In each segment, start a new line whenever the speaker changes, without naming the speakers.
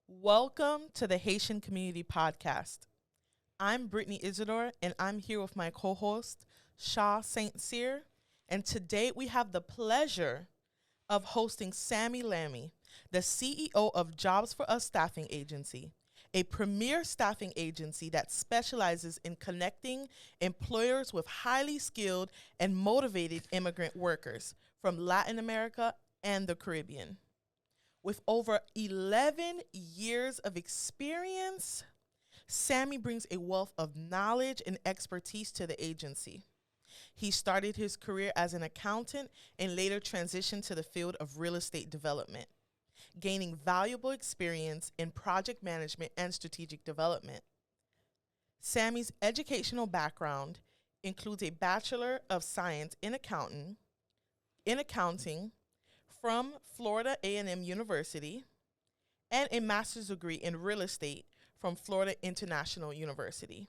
Welcome to the Haitian Community Podcast. I'm Brittany Isidore, and I'm here with my co-host, Shah St. Cyr. And today we have the pleasure of hosting Sammy Lamy, the CEO of Jobs for Us Staffing Agency, a premier staffing agency that specializes in connecting employers with highly skilled and motivated immigrant workers from Latin America and the Caribbean. With over 11 years of experience, Sammy brings a wealth of knowledge and expertise to the agency. He started his career as an accountant and later transitioned to the field of real estate development, gaining valuable experience in project management and strategic development. Sammy's educational background includes a Bachelor of Science in accounting from Florida A&M University and a master's degree in real estate from Florida International University.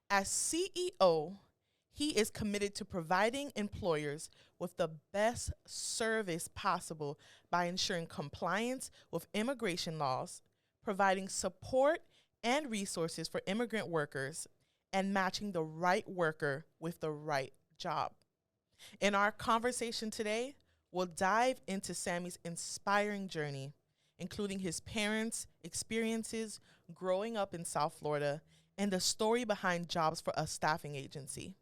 As CEO, he is committed to providing employers with the best service possible by ensuring compliance with immigration laws, providing support and resources for immigrant workers, and matching the right worker with the right job. In our conversation today, we'll dive into Sammy's inspiring journey, including his parents' experiences growing up in South Florida and the story behind Jobs for Us Staffing Agency.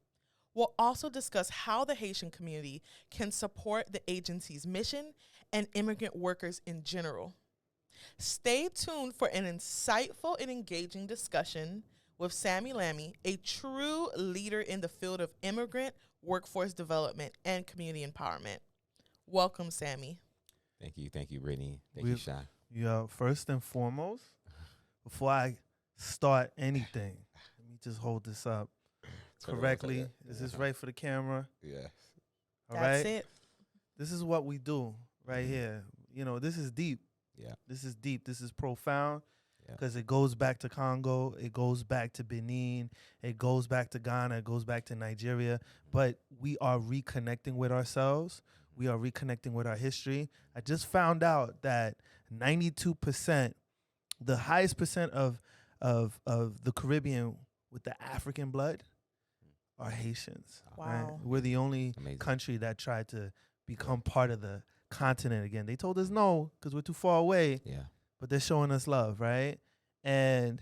We'll also discuss how the Haitian community can support the agency's mission and immigrant workers in general. Stay tuned for an insightful and engaging discussion with Sammy Lamy, a true leader in the field of immigrant workforce development and community empowerment. Welcome, Sammy.
Thank you, Brittany. Thank you, Shy.
Yeah, first and foremost, before I start anything, let me just hold this up correctly. Is this right for the camera?
Yeah.
All
That's
right.
it.
This is what we do right here. You know, this is deep.
Yeah.
This is deep. This is profound
Yeah.
because it goes back to Congo. It goes back to Benin. It goes back to Ghana. It goes back to Nigeria. But we are reconnecting with ourselves. We are reconnecting with our history. I just found out that 92%, the highest percent of the Caribbean with the African blood are Haitians. Right?
Wow.
We're the only
Amazing.
country that tried to become part of the continent again. They told us no because we're too far away,
Yeah.
but they're showing us love, right? And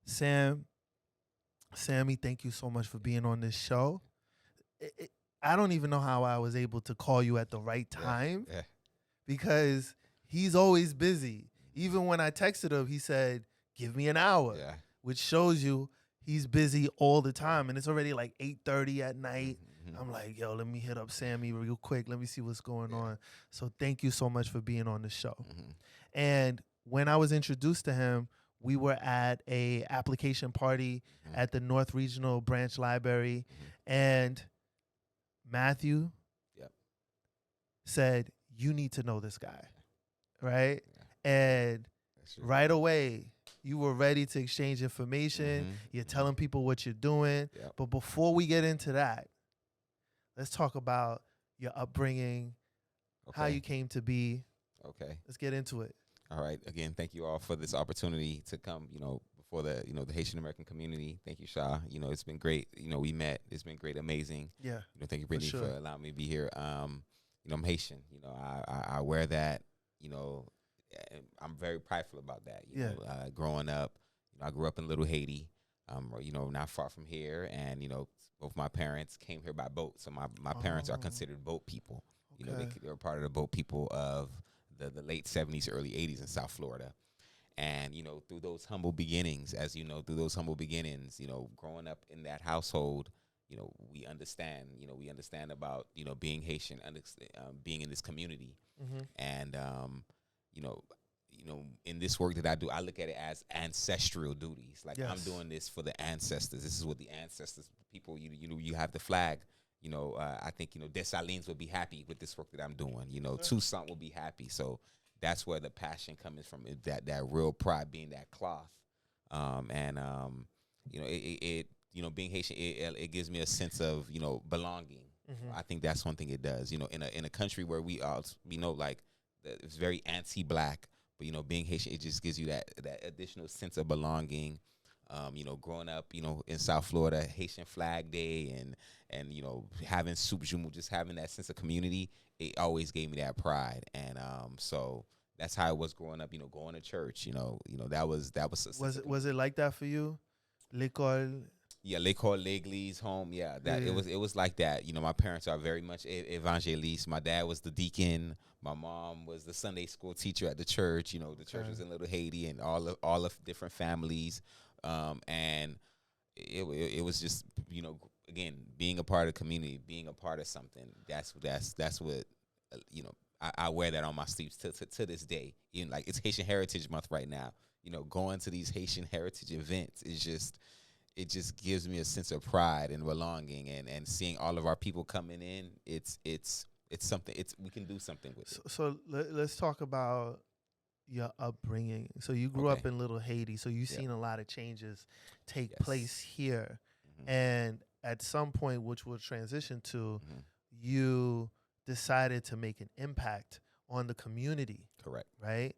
Sammy, thank you so much for being on this show. I don't even know how I was able to call you at the right time
Yeah.
because he's always busy. Even when I texted him, he said, give me an hour,
Yeah.
which shows you he's busy all the time. And it's already like 8:30 at night.
Mhm.
I'm like, yo, let me hit up Sammy real quick. Let me see what's going on. So thank you so much for being on the show.
Mhm.
And when I was introduced to him, we were at a application party
Mhm.
at the North Regional Branch Library, and Matthew
Yep.
said, you need to know this guy, right?
Yeah.
And
That's true.
right away, you were ready to exchange information.
Mhm.
You're telling people what you're doing.
Yep.
But before we get into that, let's talk about your upbringing, how
Okay.
you came to be.
Okay.
Let's get into it.
All right. Again, thank you all for this opportunity to come, before the Haitian American community. Thank you, Shah. It's been great. We met. It's been great, amazing.
Yeah.
Thank you, Brittany,
sure.
for allowing me to be here. I'm Haitian. I wear that. And I'm very prideful about that. Growing up, I grew up in Little Haiti. Not far from here, and both my parents came here by boat. So my parents are
Oh.
considered boat people.
Okay.
They were part of the boat people of the late 70s, early 80s in South Florida. And, through those humble beginnings, growing up in that household, we understand about, being Haitian, being in this community.
Mm-hmm.
And, in this work that I do, I look at it as ancestral duties. Like, I'm
Yes.
doing this for the ancestors. This is what the ancestors, people, you have the flag. I think, Dessalines would be happy with this work that I'm doing. Toussaint will be happy. So that's where the passion comes from, is that real pride, being that cloth. Being Haitian, it gives me a sense of, belonging.
Mm-hmm.
I think that's one thing it does. In a country where we are, it's very anti-black, But being Haitian, it just gives you that additional sense of belonging. Growing up, in South Florida, Haitian Flag Day and having Soup Jumu, just having that sense of community, it always gave me that pride. And so that's how I was growing up. Going to church. That was
Was it like that for you? L'école.
Yeah, l'école, l'église, home. Yeah, that it was like that. My parents are very much evangelist. My dad was the deacon. My mom was the Sunday school teacher at the church. The church was in Little Haiti, and all of different families. And it was just again, being a part of the community, being a part of something. That's what I wear that on my sleeves to this day. Like it's Haitian Heritage Month right now. Going to these Haitian heritage events is just. It just gives me a sense of pride and belonging, and seeing all of our people coming in. It's something. We can do something with it.
So let's talk about your upbringing. So you grew up in Little Haiti. So you've seen a lot of changes take place here, and at some point, which we'll transition to, you decided to make an impact on the community.
Correct.
Right.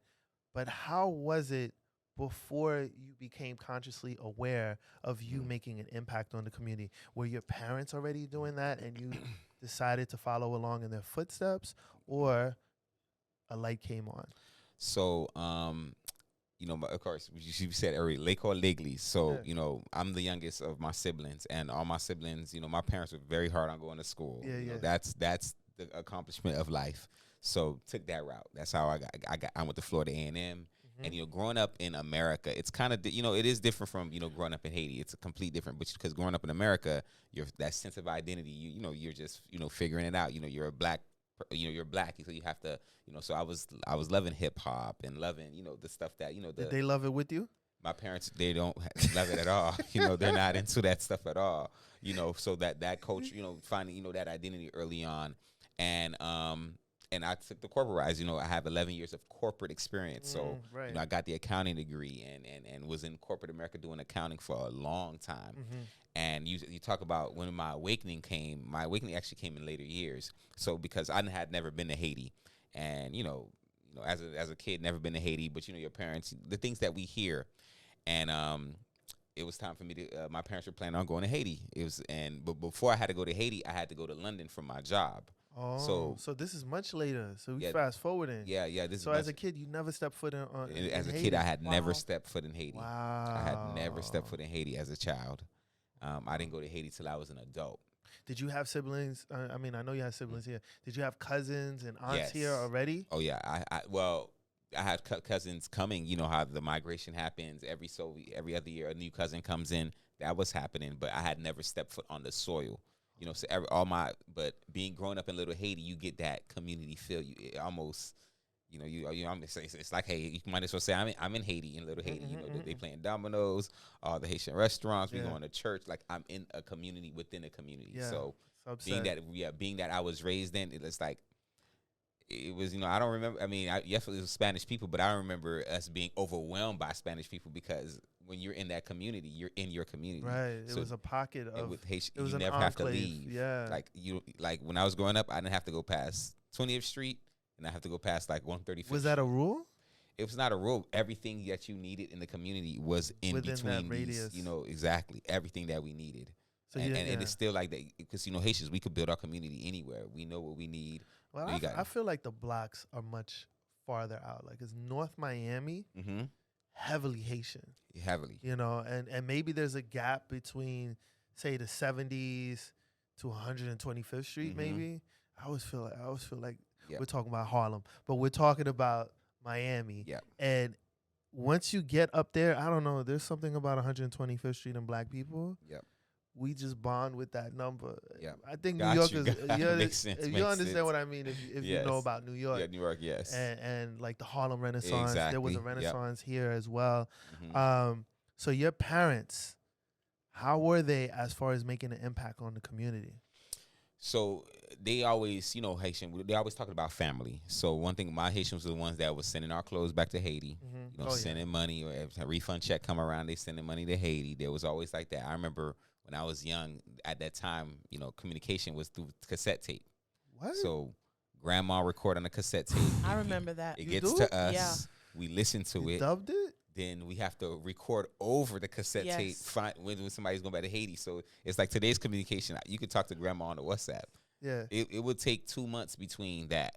But how was it before you became consciously aware of you making an impact on the community? Were your parents already doing that and you decided to follow along in their footsteps, or a light came on?
So, of course, you said earlier, l'école, l'église. So, I'm the youngest of my siblings, and all my siblings, my parents were very hard on going to school. That's the accomplishment of life. So took that route. That's how I went to Florida A&M. And, growing up in America, it's kind of, it is different from, growing up in Haiti. It's a complete different, because growing up in America, that sense of identity, you're just, figuring it out. You're a black, you're black. So you have to, so I was loving hip hop and loving, the stuff that,
Did they love it with you?
My parents, they don't love it at all. They're not into that stuff at all. So that culture, finding, that identity early on. And I took the corporate rise. I have 11 years of corporate experience. So, I got the accounting degree and was in corporate America doing accounting for a long time. And you talk about when my awakening came. My awakening actually came in later years. So because I had never been to Haiti, and as a kid, never been to Haiti, but your parents, the things that we hear, and it was time for me to. My parents were planning on going to Haiti. But before I had to go to Haiti, I had to go to London for my job.
Oh, so this is much later. So we fast forwarding.
Yeah.
So as a kid, you never stepped foot in
as a
Haiti?
kid, I had never stepped foot in Haiti.
Wow.
I had never stepped foot in Haiti as a child. I didn't go to Haiti till I was an adult.
Did you have siblings? I know you had siblings here. Did you have cousins and aunts here already?
Oh yeah. I had cousins coming. You know how the migration happens every other year. A new cousin comes in. That was happening, but I had never stepped foot on the soil. But growing up in Little Haiti, you get that community feel. You almost, it's like, hey, you might as well say I'm in Haiti, in Little Haiti. They playing dominoes, all the Haitian restaurants. We going to church. Like I'm in a community within a community.
Yeah.
So being that I was raised in, it's like. It was, I don't remember. I mean, yes, it was Spanish people, but I don't remember us being overwhelmed by Spanish people, because when you're in that community, you're in your community.
Right. It was a pocket of.
With Haitian,
it was
you
an
never
enclave.
have to leave.
Yeah.
Like when I was growing up, I didn't have to go past 20th Street, and I have to go past like 135th.
Was that a rule?
It was not a rule. Everything that you needed in the community was within
that radius.
Exactly everything that we needed. So and it's still like that, because Haitians, we could build our community anywhere. We know what we need.
Well, I feel like the blocks are much farther out. Like it's North Miami, heavily Haitian.
Heavily.
And maybe there's a gap between, say, the 70s to 125th Street. Maybe I always feel like we're talking about Harlem, but we're talking about Miami.
Yeah.
And once you get up there, I don't know. There's something about 125th Street and black people.
Yep.
We just bond with that number.
Yeah,
I think
Got
New
you.
Yorkers.
Makes sense.
You understand what I mean if you know about New York.
Yeah, New York. Yes.
And like the Harlem Renaissance,
Exactly.
there was a Renaissance here as well.
Mm-hmm.
So your parents, how were they as far as making an impact on the community?
So they always, Haitian, they always talking about family. So one thing, my Haitians were the ones that was sending our clothes back to Haiti, sending money, or if a refund check come around, they sending money to Haiti. There was always like that. I remember when I was young, at that time, communication was through cassette tape.
What?
So grandma record on a cassette tape.
I remember that.
It gets to us.
Yeah.
we listen to
You
it.
dubbed it?
Then we have to record over the cassette tape when somebody's going back to Haiti. So it's like today's communication. You could talk to grandma on the WhatsApp.
Yeah.
It would take 2 months between that,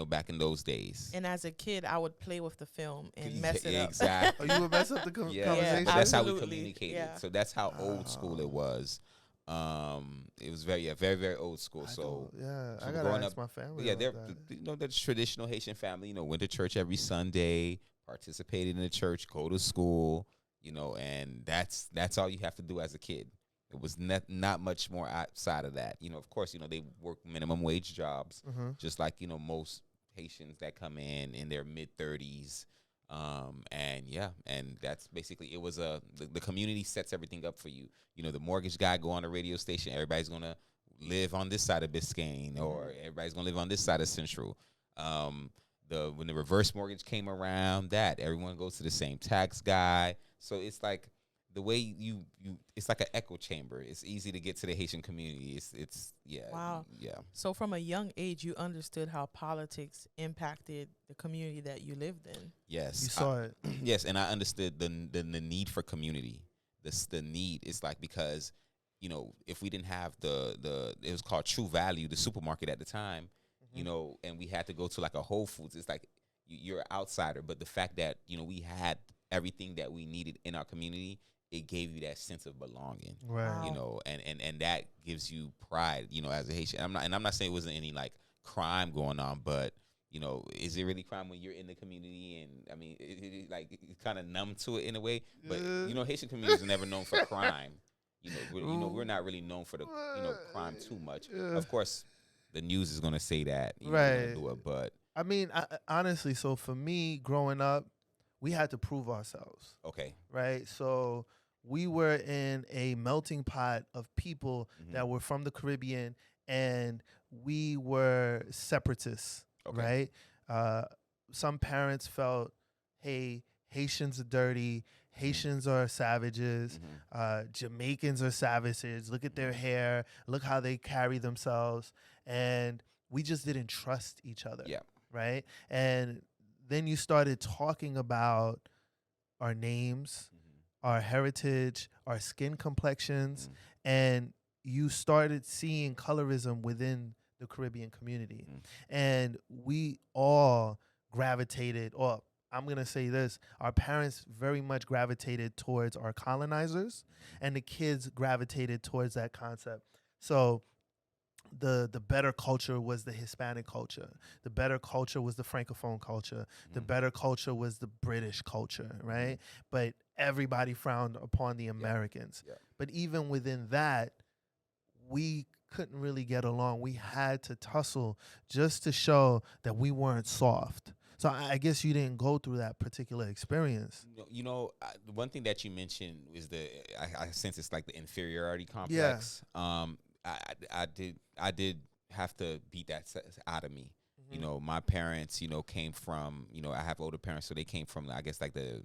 back in those days.
And as a kid, I would play with the film and mess it up.
Exactly.
Oh, you would mess up the conversation?
But that's how we
Absolutely.
communicated.
Yeah.
So that's how old school it was. It was very, very, very old school. So
I gotta ask my family.
Yeah,
about
they're
that.
the traditional Haitian family. Went to church every Sunday, participated in the church, go to school. And that's all you have to do as a kid. It was not much more outside of that. Of course, they work minimum wage jobs, just like most Haitians that come in their mid-30s. And that's basically, it was the community sets everything up for you. The mortgage guy go on the radio station, everybody's going to live on this side of Biscayne, or everybody's going to live on this side of Central. When the reverse mortgage came around, everyone goes to the same tax guy. So it's like the way you it's like an echo chamber. It's easy to get to the Haitian community. It's
Wow.
Yeah.
So from a young age, you understood how politics impacted the community that you lived in.
Yes.
You saw it.
Yes, and I understood the need for community. The need is like, because if we didn't have the it was called True Value, the supermarket at the time, and we had to go to like a Whole Foods. It's like you're an outsider, but the fact that we had everything that we needed in our community, it gave you that sense of belonging,
Right.
Wow.
And that gives you pride, as a Haitian. I'm not saying it wasn't any like crime going on, but is it really crime when you're in the community? And I mean, it's kind of numb to it in a way. But Haitian communities are never known for crime. We're not really known for the crime too much. Of course, the news is gonna say that,
Right.
do it, but
I mean, honestly, so for me, growing up, we had to prove ourselves,
okay.
right? So we were in a melting pot of people that were from the Caribbean, and we were separatists,
Okay.
right? Some parents felt, hey, Haitians are dirty, Haitians are savages, Jamaicans are savages. Look at their hair, look how they carry themselves, and we just didn't trust each other,
Yeah.
right? And then you started talking about our names, our heritage, our skin complexions, and you started seeing colorism within the Caribbean community. And we all gravitated, or I'm going to say this, our parents very much gravitated towards our colonizers, and the kids gravitated towards that concept. So the better culture was the Hispanic culture. The better culture was the Francophone culture. The better culture was the British culture, right? But everybody frowned upon the Americans.
Yeah.
But even within that, we couldn't really get along. We had to tussle just to show that we weren't soft. So I guess you didn't go through that particular experience.
The one thing that you mentioned is I sense it's like the inferiority complex. I did have to beat that out of me. My parents, came from, I have older parents, so they came from, I guess, like the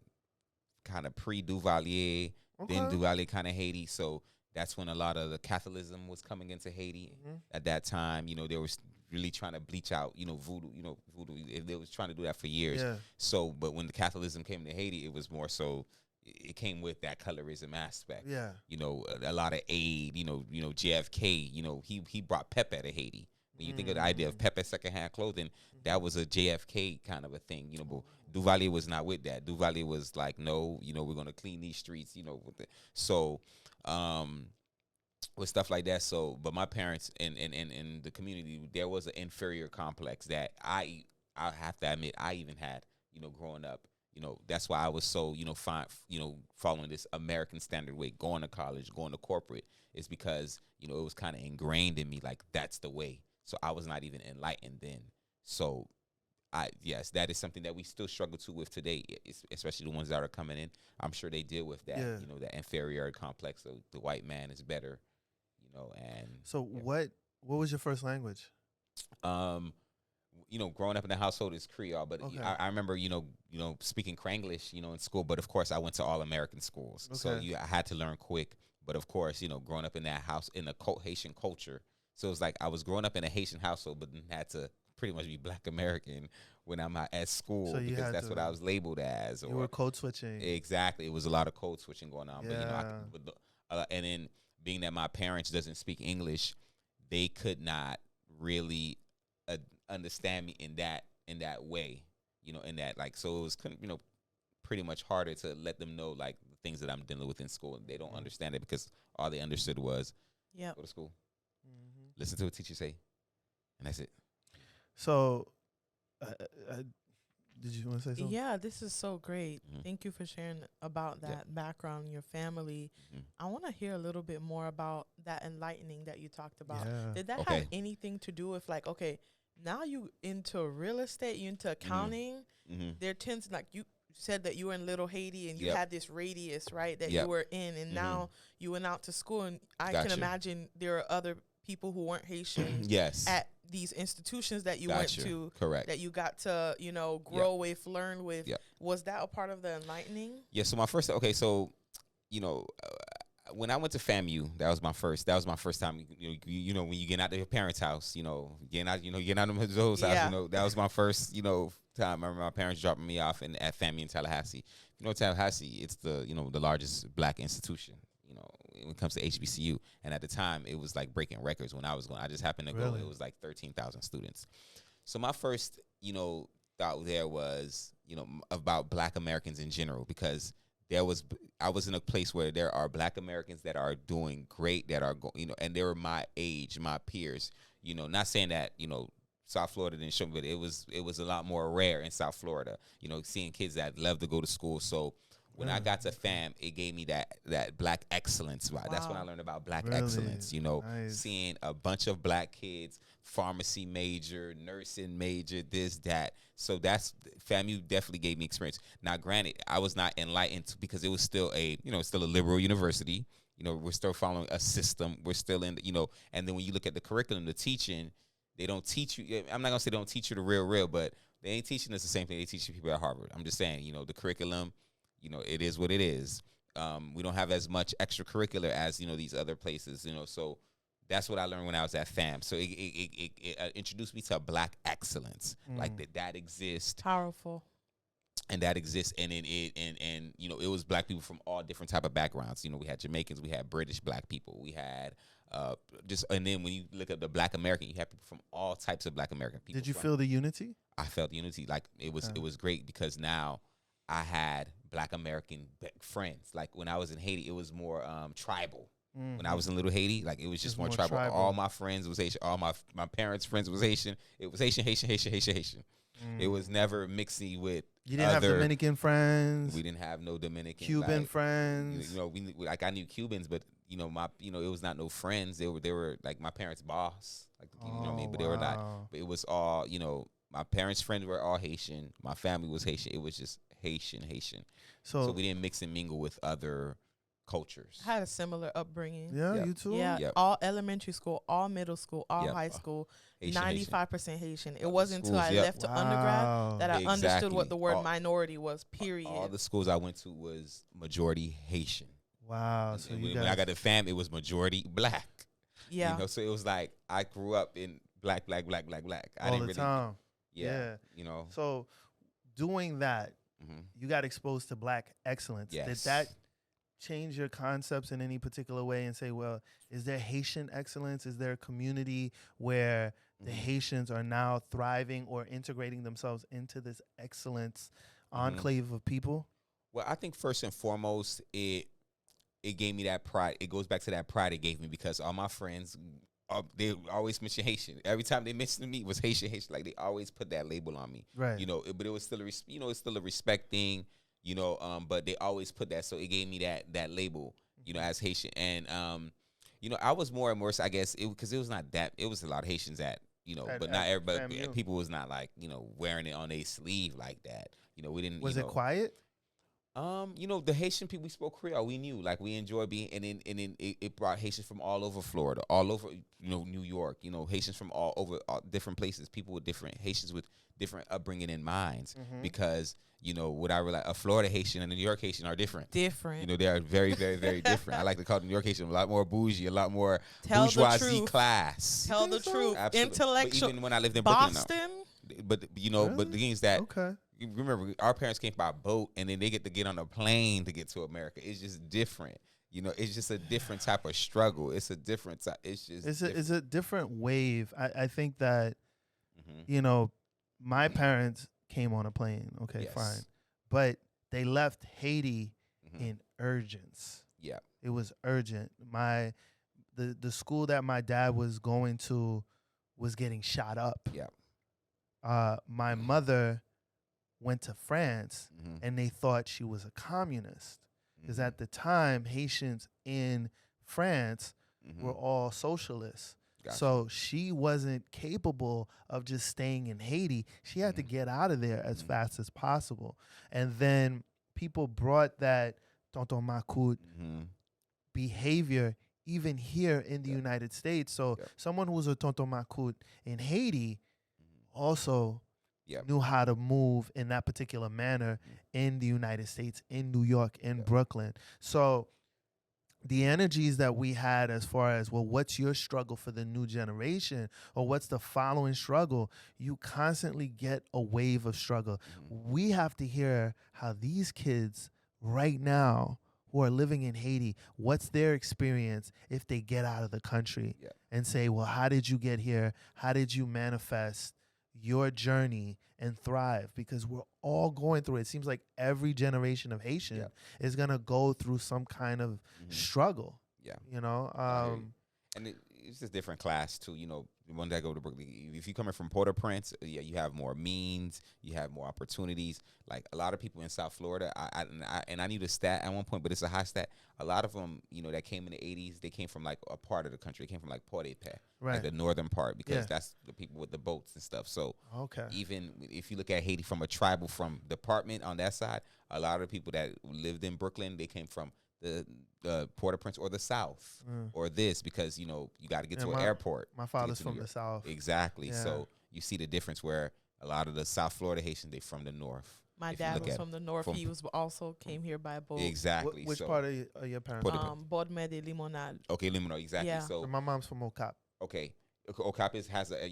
kind of pre-Duvalier, then Duvalier kind of Haiti. So that's when a lot of the Catholicism was coming into Haiti at that time. They were really trying to bleach out, voodoo. Voodoo. They was trying to do that for years. Yeah. So, but when the Catholicism came to Haiti, it was more so. It came with that colorism aspect. Yeah. A lot of aid. JFK. He brought Pepe to Haiti. When you think of the idea of Pepe secondhand clothing, that was a JFK kind of a thing. But Duvalier was not with that. Duvalier was like, no, we're gonna clean these streets. With stuff like that. So, but my parents and the community, there was an inferior complex that I have to admit I even had. Growing up. That's why I was so, following this American standard way, going to college, going to corporate, is because, it was kind of ingrained in me, like, that's the way. So I was not even enlightened then. So, yes, that is something that we still struggle with today, especially the ones that are coming in. I'm sure they deal with that, that inferiority complex of the white man is better, and.
So what was your first language?
Growing up in the household is Creole, but I remember, speaking Kranglish, in school. But of course, I went to all American schools, so I had to learn quick. But of course, growing up in that house in a Haitian culture, so it was like I was growing up in a Haitian household, but then had to pretty much be Black American when I'm at school,
So you
because
had
that's what
to-
I was labeled as.
You were code switching.
Exactly. It was a lot of code switching going on.
Yeah.
And then being that my parents doesn't speak English, they could not really understand me in that way, in that, like, so it was, pretty much harder to let them know, like, the things that I'm dealing with in school. They don't understand it because all they understood was go to school, listen to what teacher say, and that's it.
So, did you want to say something?
Yeah, this is so great.
Mhm.
Thank you for sharing about that background, your family.
Mhm.
I want to hear a little bit more about that enlightening that you talked about.
Yeah.
Did that
Okay.
have anything to do with, like, okay, now you into real estate, you into accounting?
Mm-hmm.
There tends, like, you said that you were in Little Haiti and you
Yep.
had this radius, right, that
Yep.
you were in, and
Mhm.
now you went out to school, and I can
Gotcha.
imagine there are other people who weren't Haitian
Yes.
at these institutions that you went
Gotcha.
to,
Correct.
that you got to, grow with, learn with.
Yep.
Was that a part of the enlightening?
Yeah. So when I went to FAMU, that was my first time. When you get out of your parents' house, getting out of those
Yeah.
house, that was my first, time. I remember my parents dropping me off at FAMU in Tallahassee. Tallahassee, it's the largest Black institution, when it comes to HBCU. And at the time, it was like breaking records when I was going. I just happened to go.
Really?
It was like 13,000 students. So my first, thought there was, about Black Americans in general, because I was in a place where there are Black Americans that are doing great, that are and they were my age, my peers. Not saying that South Florida didn't show me, but it was a lot more rare in South Florida. Seeing kids that love to go to school. So when I got to FAM, it gave me that Black excellence. Right? That's when I
Wow.
learned about Black
Really?
excellence.
Nice.
Seeing a bunch of Black kids, pharmacy major, nursing major, this, that. So FAMU definitely gave me experience. Now, granted, I was not enlightened because it was still a liberal university. We're still following a system. We're still in, and then when you look at the curriculum, the teaching, they don't teach you. I'm not gonna say they don't teach you the real, but they ain't teaching us the same thing they teach people at Harvard. I'm just saying, the curriculum, it is what it is. We don't have as much extracurricular as these other places. So that's what I learned when I was at FAM. So it introduced me to Black excellence, like that exists.
Powerful.
And that exists, and it was Black people from all different type of backgrounds. We had Jamaicans, we had British Black people, we had and then when you look at the Black American, you have people from all types of Black American people.
Did you feel the unity?
I felt unity. Like it was great, because now I had Black American friends. Like when I was in Haiti, it was more tribal. When I was in Little Haiti, like it was just more tribal. All my friends was Haitian. All my parents' friends was Haitian. It was Haitian. It was never mixing with.
You didn't have Dominican friends.
We didn't have no Dominican.
Cuban friends.
I knew Cubans, but it was not no friends. They were like my parents' boss. Like what I mean, but they were not. But it was all my parents' friends were all Haitian. My family was Haitian. It was just Haitian. So we didn't mix and mingle with other cultures.
I had a similar upbringing.
Yeah,
Yep.
you too.
Yeah,
Yep.
all elementary school, all middle school, all
Yep.
high school,
Haitian.
95% Haitian. It wasn't until
schools,
I
yep.
left to undergrad that I understood
Exactly.
what the word
All-
minority was, period.
All the schools I went to was majority Haitian.
Wow. So
And
you
when
guys.
I got to FAM, it was majority Black.
Yeah.
So it was like I grew up in black. I
all
didn't
the
really,
time.
Yeah.
So doing that,
Mhm.
you got exposed to Black excellence.
Yes.
Did that change your concepts in any particular way and say, well, is there Haitian excellence? Is there a community where the
Mhm.
Haitians are now thriving or integrating themselves into this excellence enclave of people?
Well, I think first and foremost, it gave me that pride. It goes back to that pride it gave me, because all my friends, they always mention Haitian. Every time they mentioned me, it was Haitian. Like they always put that label on me.
Right.
But it was still it's still a respect thing. But they always put that, so it gave me that label, as Haitian. And I was more and more, I guess, because it was not that. It was a lot of Haitians but not everybody. People was not like wearing it on their sleeve like that. We didn't.
Was it quiet?
The Haitian people, we spoke Creole. We knew, like, we enjoyed being, and then it brought Haitians from all over Florida, all over, New York. Haitians from all over different places. People with different Haitians with different upbringing and minds. Because what I realize, a Florida Haitian and a New York Haitian are different. They are very, very, very different. I like to call the New York Haitian a lot more bougie, a lot more bourgeoisie class.
Tell the truth.
Absolutely.
Intellectual.
But even when I lived in
Boston.
Brooklyn, but but the thing is that.
Okay.
You remember, our parents came by boat, and then they get to get on a plane to get to America. It's just different. It's just a different type of struggle. It's a different type. It's
a different wave. I think that, my parents came on a plane. Okay,
Yes.
fine. But they left Haiti in urgence.
Yeah.
It was urgent. The school that my dad was going to was getting shot up.
Yeah.
My mother went to France, and they thought she was a communist, because at the time Haitians in France were all socialists.
Gotcha.
So she wasn't capable of just staying in Haiti. She had to get out of there as fast as possible. And then people brought that tonton macoute behavior even here in the United States. So someone who was a tonton macoute in Haiti also knew how to move in that particular manner in the United States, in New York, in Brooklyn. So the energies that we had as far as, well, what's your struggle for the new generation, or what's the following struggle? You constantly get a wave of struggle. We have to hear how these kids right now who are living in Haiti, what's their experience if they get out of the country and say, well, how did you get here? How did you manifest your journey and thrive? Because we're all going through it. It seems like every generation of Haitian is going to go through some kind of struggle.
And it's just different class too. One day I go to Brooklyn, if you're coming from Port-au-Prince, you have more means, you have more opportunities. Like a lot of people in South Florida, I knew the stat at one point, but it's a high stat. A lot of them, that came in the 80s, they came from like a part of the country. They came from like Port-au-Prince, like the northern part, because that's the people with the boats and stuff. So even if you look at Haiti from a tribal, from department on that side, a lot of people that lived in Brooklyn, they came from the Port-au-Prince or the South or this, because you got to get to an airport.
My father's from the South.
Exactly. So you see the difference where a lot of the South Florida Haitians, they from the North.
My dad was from the North. He was also came here by boat.
Exactly.
Which part of your parents?
Bodme de Limonade.
Okay, Limonade. Exactly.
Yeah.
So
my mom's from Ocap.
Okay. Ocap has a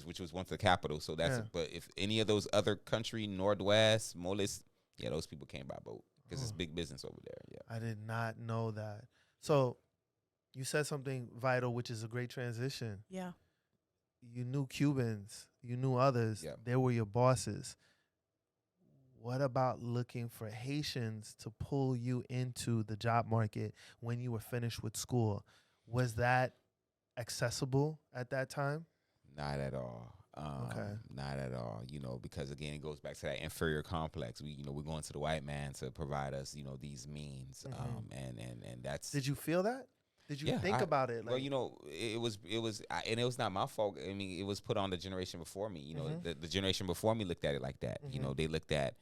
which was once the capital. So that's but if any of those other country, Northwest, Molis, those people came by boat. Because it's big business over there. Yeah,
I did not know that. So you said something vital, which is a great transition.
Yeah.
You knew Cubans. You knew others.
Yeah.
They were your bosses. What about looking for Haitians to pull you into the job market when you were finished with school? Was that accessible at that time?
Not at all. Not at all, because again, it goes back to that inferior complex. We're going to the white man to provide us, these means. And that's.
Did you feel that? Did you think about it?
Like, well, it was, and it was not my fault. I mean, it was put on the generation before me. The generation before me looked at it like that. They looked at,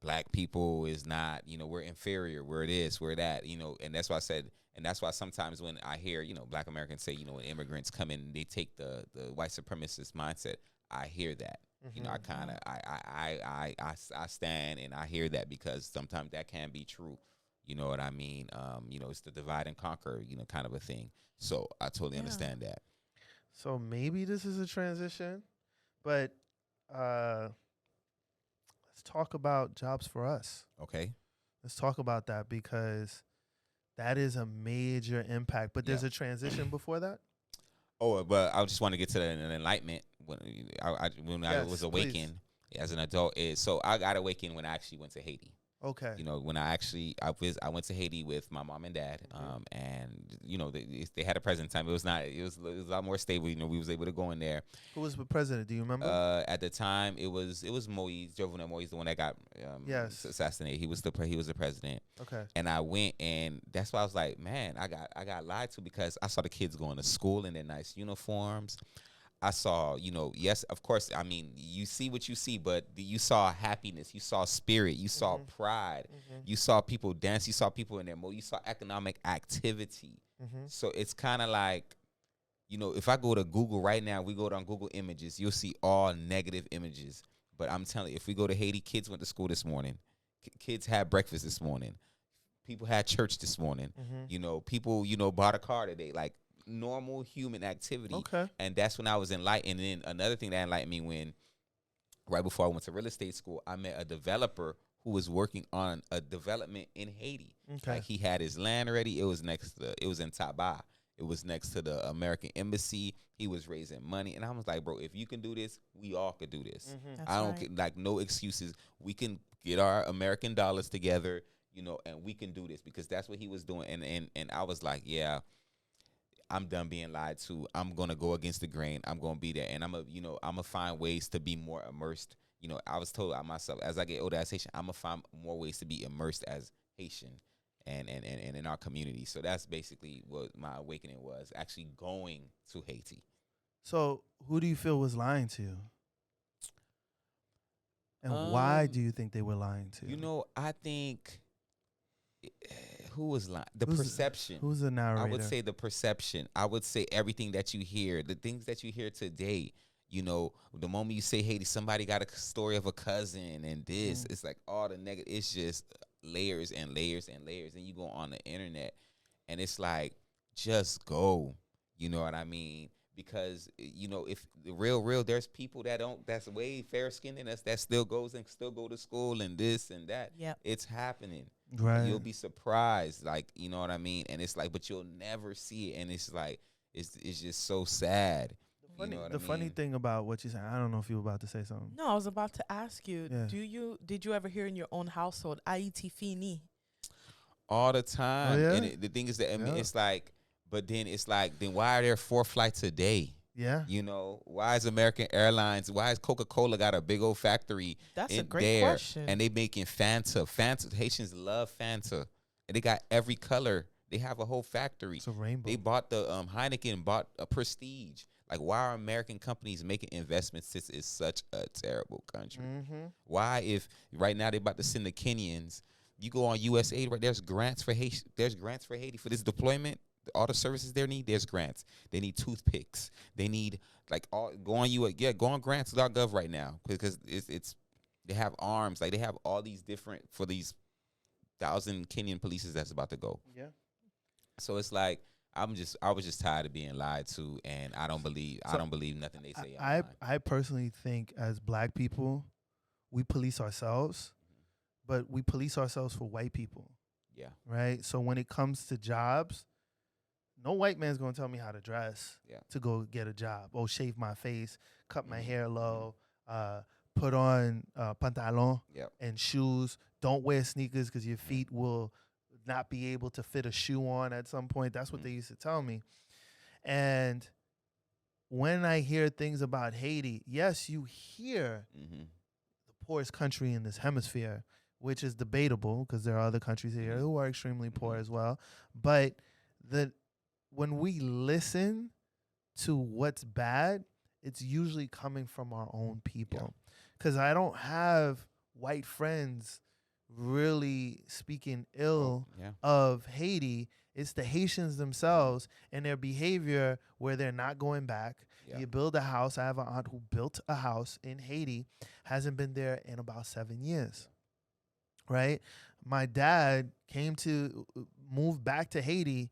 black people is not, we're inferior. We're this, we're that. And that's why I said. And that's why sometimes when I hear, black Americans say, when immigrants come in, they take the white supremacist mindset. I hear that. I kind of, I stand and I hear that, because sometimes that can be true. You know what I mean? It's the divide and conquer, kind of a thing. So I totally understand that.
So maybe this is a transition, but let's talk about jobs for us.
Okay.
Let's talk about that, because that is a major impact. But there's a transition before that?
Oh, but I just want to get to an enlightenment when I was awakened as an adult. So I got awakened when I actually went to Haiti.
Okay.
When I went to Haiti with my mom and dad, and they had a president time. It was a lot more stable. We was able to go in there.
Who was the president? Do you remember?
At the time, it was Moise, Jovenel Moise, the one that got assassinated. He was the president.
Okay.
And I went, and that's why I was like, man, I got lied to, because I saw the kids going to school in their nice uniforms. I saw, yes, of course, I mean, you see what you see, but you saw happiness, you saw spirit, you saw pride, you saw people dance, you saw people in their mode, you saw economic activity. So it's kind of like, if I go to Google right now, we go on Google Images, you'll see all negative images. But I'm telling you, if we go to Haiti, kids went to school this morning, kids had breakfast this morning, people had church this morning, people, bought a car today, like normal human activity.
Okay.
And that's when I was enlightened. And then another thing that enlightened me, when right before I went to real estate school, I met a developer who was working on a development in Haiti.
Okay.
Like, he had his land ready. It was it was in Taba. It was next to the American embassy. He was raising money. And I was like, bro, if you can do this, we all could do this. I don't like no excuses. We can get our American dollars together, and we can do this, because that's what he was doing. And I was like, yeah, I'm done being lied to. I'm going to go against the grain. I'm going to be there. And I'm going to find ways to be more immersed. I was told myself, as I get older as Haitian, I'm going to find more ways to be immersed as Haitian and in our community. So that's basically what my awakening was, actually going to Haiti.
So who do you feel was lying to you? And why do you think they were lying to you?
I think... who was lying? The perception.
Who's the narrator?
I would say the perception. I would say everything that you hear, the things that you hear today. The moment you say Haiti, somebody got a story of a cousin and this. It's like all the negative. It's just layers and layers and layers. And you go on the internet, and it's like, just go. You know what I mean? Because if the real, there's people that's way fair skinned than us that still goes and still go to school and this and that.
Yeah,
it's happening.
Right.
You'll be surprised, like, you know what I mean? And it's like, but you'll never see it. And it's like, it's just so sad.
The funny thing about what you're saying, I don't know if you were about to say something.
No, I was about to ask you,
Yeah.
did you ever hear in your own household, Haiti fini?
All the time.
Oh, yeah?
And the thing is that, I mean, it's like, but then it's like, then why are there 4 flights a day?
Yeah.
Why is American Airlines, why is Coca-Cola got a big old factory?
That's
in
a great
there,
question.
And they making Fanta. Haitians love Fanta. And they got every color. They have a whole factory.
It's a rainbow.
They bought the Heineken, bought a Prestige. Like, why are American companies making investments since it's such a terrible country? Why, if right now they about to send the Kenyans, you go on USAID, right, there's grants for Haiti. There's grants for Haiti for this deployment. All the services they need, there's grants. They need toothpicks. They need, like, go on grants.gov right now, because it's they have arms, like they have all these different for these 1,000 Kenyan polices that's about to go.
Yeah.
So it's like, I was just tired of being lied to, and I don't believe nothing they say.
I personally think, as Black people, we police ourselves, but we police ourselves for white people.
Yeah.
Right. So when it comes to jobs, no white man's gonna tell me how to dress to go get a job. Oh, shave my face, cut my hair low, put on pantalon and shoes. Don't wear sneakers because your feet will not be able to fit a shoe on at some point. That's what they used to tell me. And when I hear things about Haiti, yes, you hear the poorest country in this hemisphere, which is debatable because there are other countries here who are extremely poor as well. But when we listen to what's bad, it's usually coming from our own people. Because I don't have white friends really speaking ill of Haiti. It's the Haitians themselves and their behavior where they're not going back. You build a house. I have an aunt who built a house in Haiti, hasn't been there in about 7 years. Right? My dad moved back to Haiti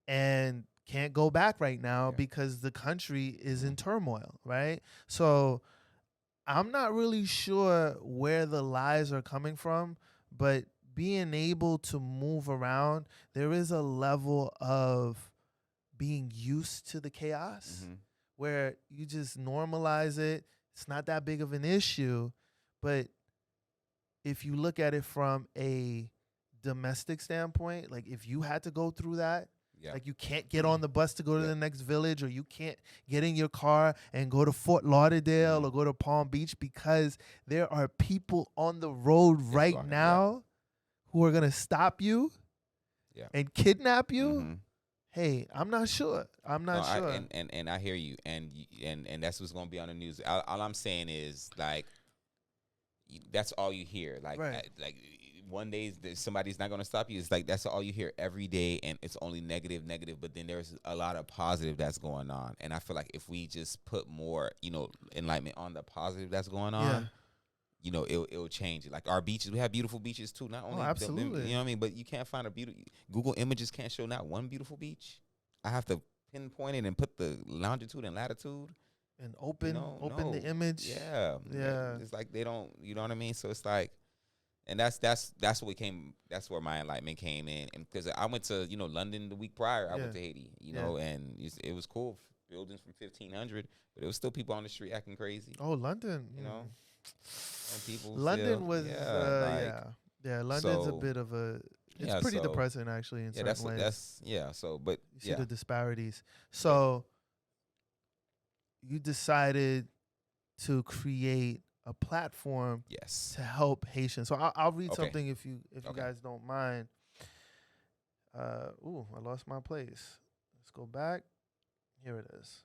and can't go back right now because the country is in turmoil, right? So I'm not really sure where the lies are coming from, but being able to move around, there is a level of being used to the chaos where you just normalize it. It's not that big of an issue, but if you look at it from a domestic standpoint, like if you had to go through that, like you can't get on the bus to go to the next village, or you can't get in your car and go to Fort Lauderdale or go to Palm Beach because there are people on the road right now who are going to stop you and kidnap you. Hey, I'm not sure. I'm not sure.
And I hear you, and that's what's gonna be on the news. All I'm saying is like that's all you hear. Like like one day somebody's not gonna stop you. It's like that's all you hear every day, and it's only negative. But then there's a lot of positive that's going on, and I feel like if we just put more, enlightenment on the positive that's going on. It'll change it. Like our beaches, we have beautiful beaches too. Not only,
absolutely.
You know what I mean? But you can't find a beautiful. Google Images can't show not one beautiful beach. I have to pinpoint it and put the longitude and latitude
and open the image.
Yeah. It's like they don't. You know what I mean? So it's like, and that's what we came. That's where my enlightenment came in, and because I went to London the week prior, I went to Haiti. And it was cool. Buildings from 1500, but it was still people on the street acting crazy.
Oh, London.
And people
London was London's a bit of a it's pretty depressing actually in certain ways.
But
you see the disparities. So you decided to create a platform to help Haitians. So I'll read something if you guys don't mind. I lost my place. Let's go back. Here it is.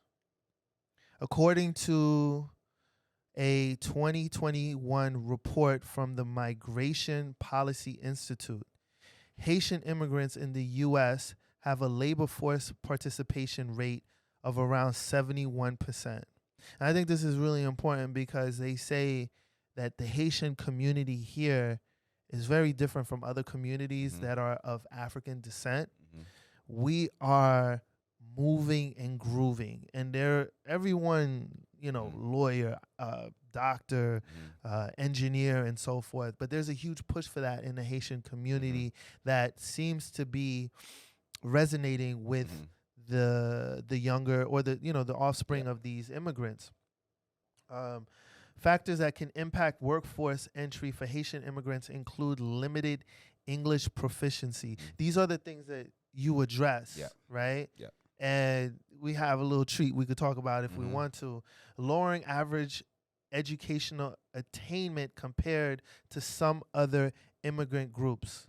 According to a 2021 report from the Migration Policy Institute, Haitian immigrants in the U.S. have a labor force participation rate of around 71%. And I think this is really important because they say that the Haitian community here is very different from other communities that are of African descent. We are moving and grooving, and everyone, lawyer, doctor, engineer, and so forth. But there's a huge push for that in the Haitian community that seems to be resonating with the younger or the offspring of these immigrants. Factors that can impact workforce entry for Haitian immigrants include limited English proficiency. These are the things that you address, right?
Yeah.
And we have a little treat we could talk about if we want to. Lowering average educational attainment compared to some other immigrant groups.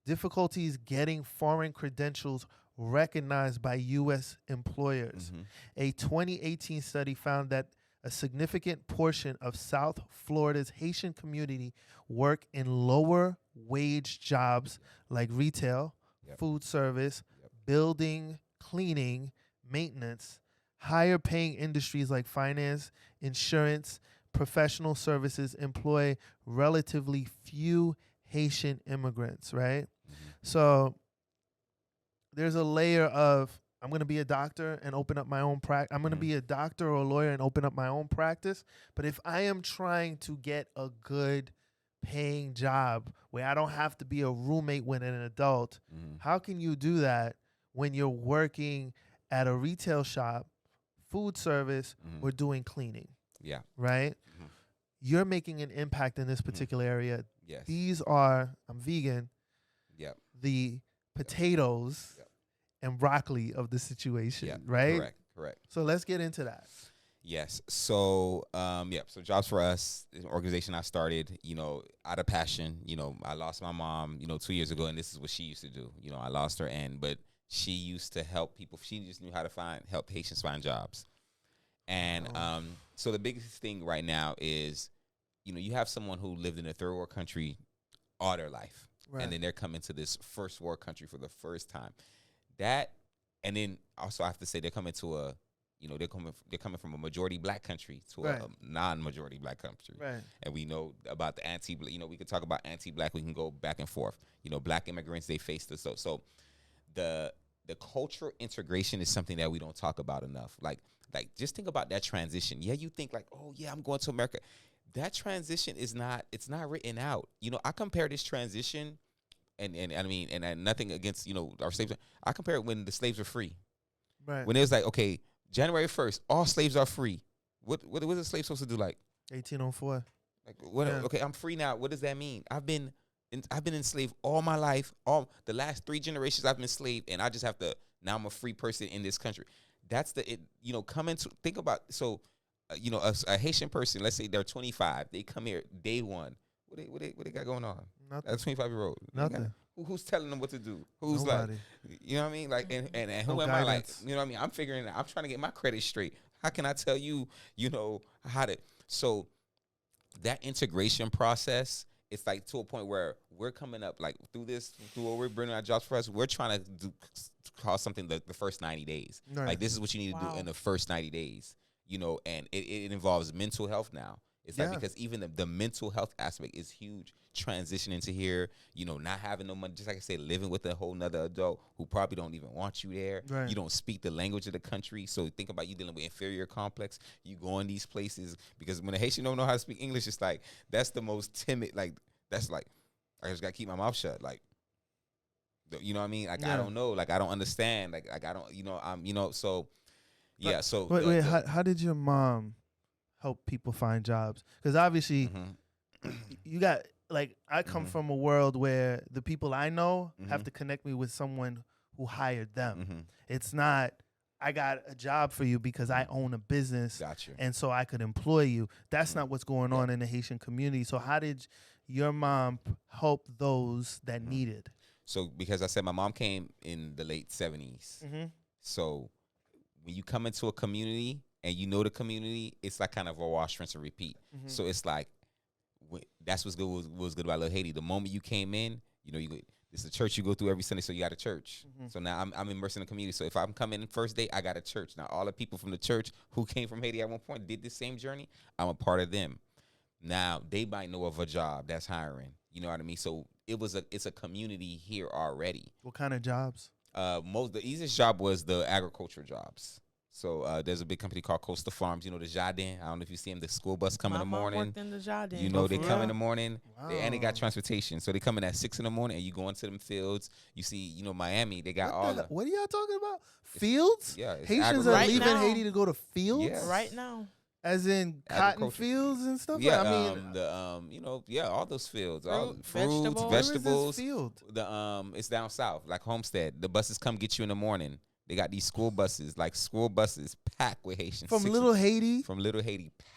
Difficulties getting foreign credentials recognized by U.S. employers. A 2018 study found that a significant portion of South Florida's Haitian community work in lower wage jobs like retail, food service, building, cleaning, maintenance. Higher paying industries like finance, insurance, professional services employ relatively few Haitian immigrants, right? So there's a layer of, I'm going to be a doctor and open up my own practice. I'm going to be a doctor or a lawyer and open up my own practice. But if I am trying to get a good paying job where I don't have to be a roommate with an adult, how can you do that when you're working at a retail shop, food service, or doing cleaning?
Yeah.
Right? You're making an impact in this particular area.
Yes.
These are, I'm vegan, the potatoes and broccoli of the situation, right?
Correct.
So let's get into that.
Yes. So, so Jobs for Us is an organization I started, out of passion. I lost my mom, 2 years ago, and this is what she used to do. I lost her, but she used to help people. She just knew how to help Haitians find jobs. And so the biggest thing right now is, you have someone who lived in a third world country all their life. Right. And then they're coming to this first world country for the first time. And then also I have to say they're coming to they're coming from a majority black country to a non-majority black country.
Right.
And we know about the we could talk about anti-black. We can go back and forth. Black immigrants, they face this. So the cultural integration is something that we don't talk about enough. Like just think about that transition. Yeah, you think like, oh yeah, I'm going to America. That transition it's not written out. I compare this transition and I mean, and nothing against, our slaves. I compare it when the slaves were free.
Right.
When it was like, okay, January 1st, all slaves are free. What was a slave supposed to do? Like
1804.
Like what? Yeah. Okay, I'm free now. What does that mean? I've been enslaved all my life. All the last 3 generations I've been enslaved, and I just have to now I'm a free person in this country. That's coming to think about. So, a Haitian person, let's say they're 25, they come here day one. What they got going on?
Nothing.
That's a 25-year-old.
Nothing.
Who's telling them what to do? Who's
Nobody.
like, you know what I mean? Like, and who
No
am I? Like,
guidance.
you know what I mean? I'm figuring it out. I'm trying to get my credit straight. How can I tell you, you know, how to? So that integration process, it's like to a point where we're coming up like through what we're bringing our jobs for us. We're trying to call something the first 90 days.
Right.
Like this is what you need to do in the first 90 days. You know, and it involves mental health now. It's like because even the mental health aspect is huge. Transitioning to here, you know, not having no money, just like I said, living with a whole nother adult who probably don't even want you there.
Right.
You don't speak the language of the country. So think about you dealing with inferior complex. You go in these places because when a Haitian don't know how to speak English, it's like that's the most timid. Like that's like I just gotta keep my mouth shut. Like you know what I mean? Like I don't know. Like I don't understand. Like I don't. You know. You know. So yeah. So
wait. How did your mom help people find jobs? Because obviously, you got like I come from a world where the people I know have to connect me with someone who hired them. It's not I got a job for you because I own a business,
Gotcha.
and so I could employ you. That's not what's going on in the Haitian community. So how did your mom help those that needed?
So because I said my mom came in the late 70s. So when you come into a community and you know the community, it's like kind of a wash, rinse, and repeat. So it's like that's what's good. Was good about Little Haiti. The moment you came in, you know, this is a church you go through every Sunday, so you got a church. So now I'm immersed in the community. So if I'm coming in first day, I got a church. Now all the people from the church who came from Haiti at one point did the same journey. I'm a part of them. Now they might know of a job that's hiring. You know what I mean? So it's a community here already.
What kind of jobs?
The easiest job was the agriculture jobs. So there's a big company called Coastal Farms. You know the Jardin. I don't know if you see them. The school bus come in the morning.
Worked in the Jardin.
You know they come in the morning.
Wow.
And they got transportation. So they come in at 6 a.m. and you go into them fields. You see, you know Miami. They got
What are y'all talking about? Fields?
Yeah,
Haitians are leaving Haiti to go to fields.
Yes.
Right now.
As in cotton fields and stuff.
Yeah,
I mean,
you know, all those fields, all
vegetables.
fruits, vegetables.
Field?
It's down south, like Homestead. The buses come get you in the morning. They got these school buses packed with Haitians.
From Little Haiti,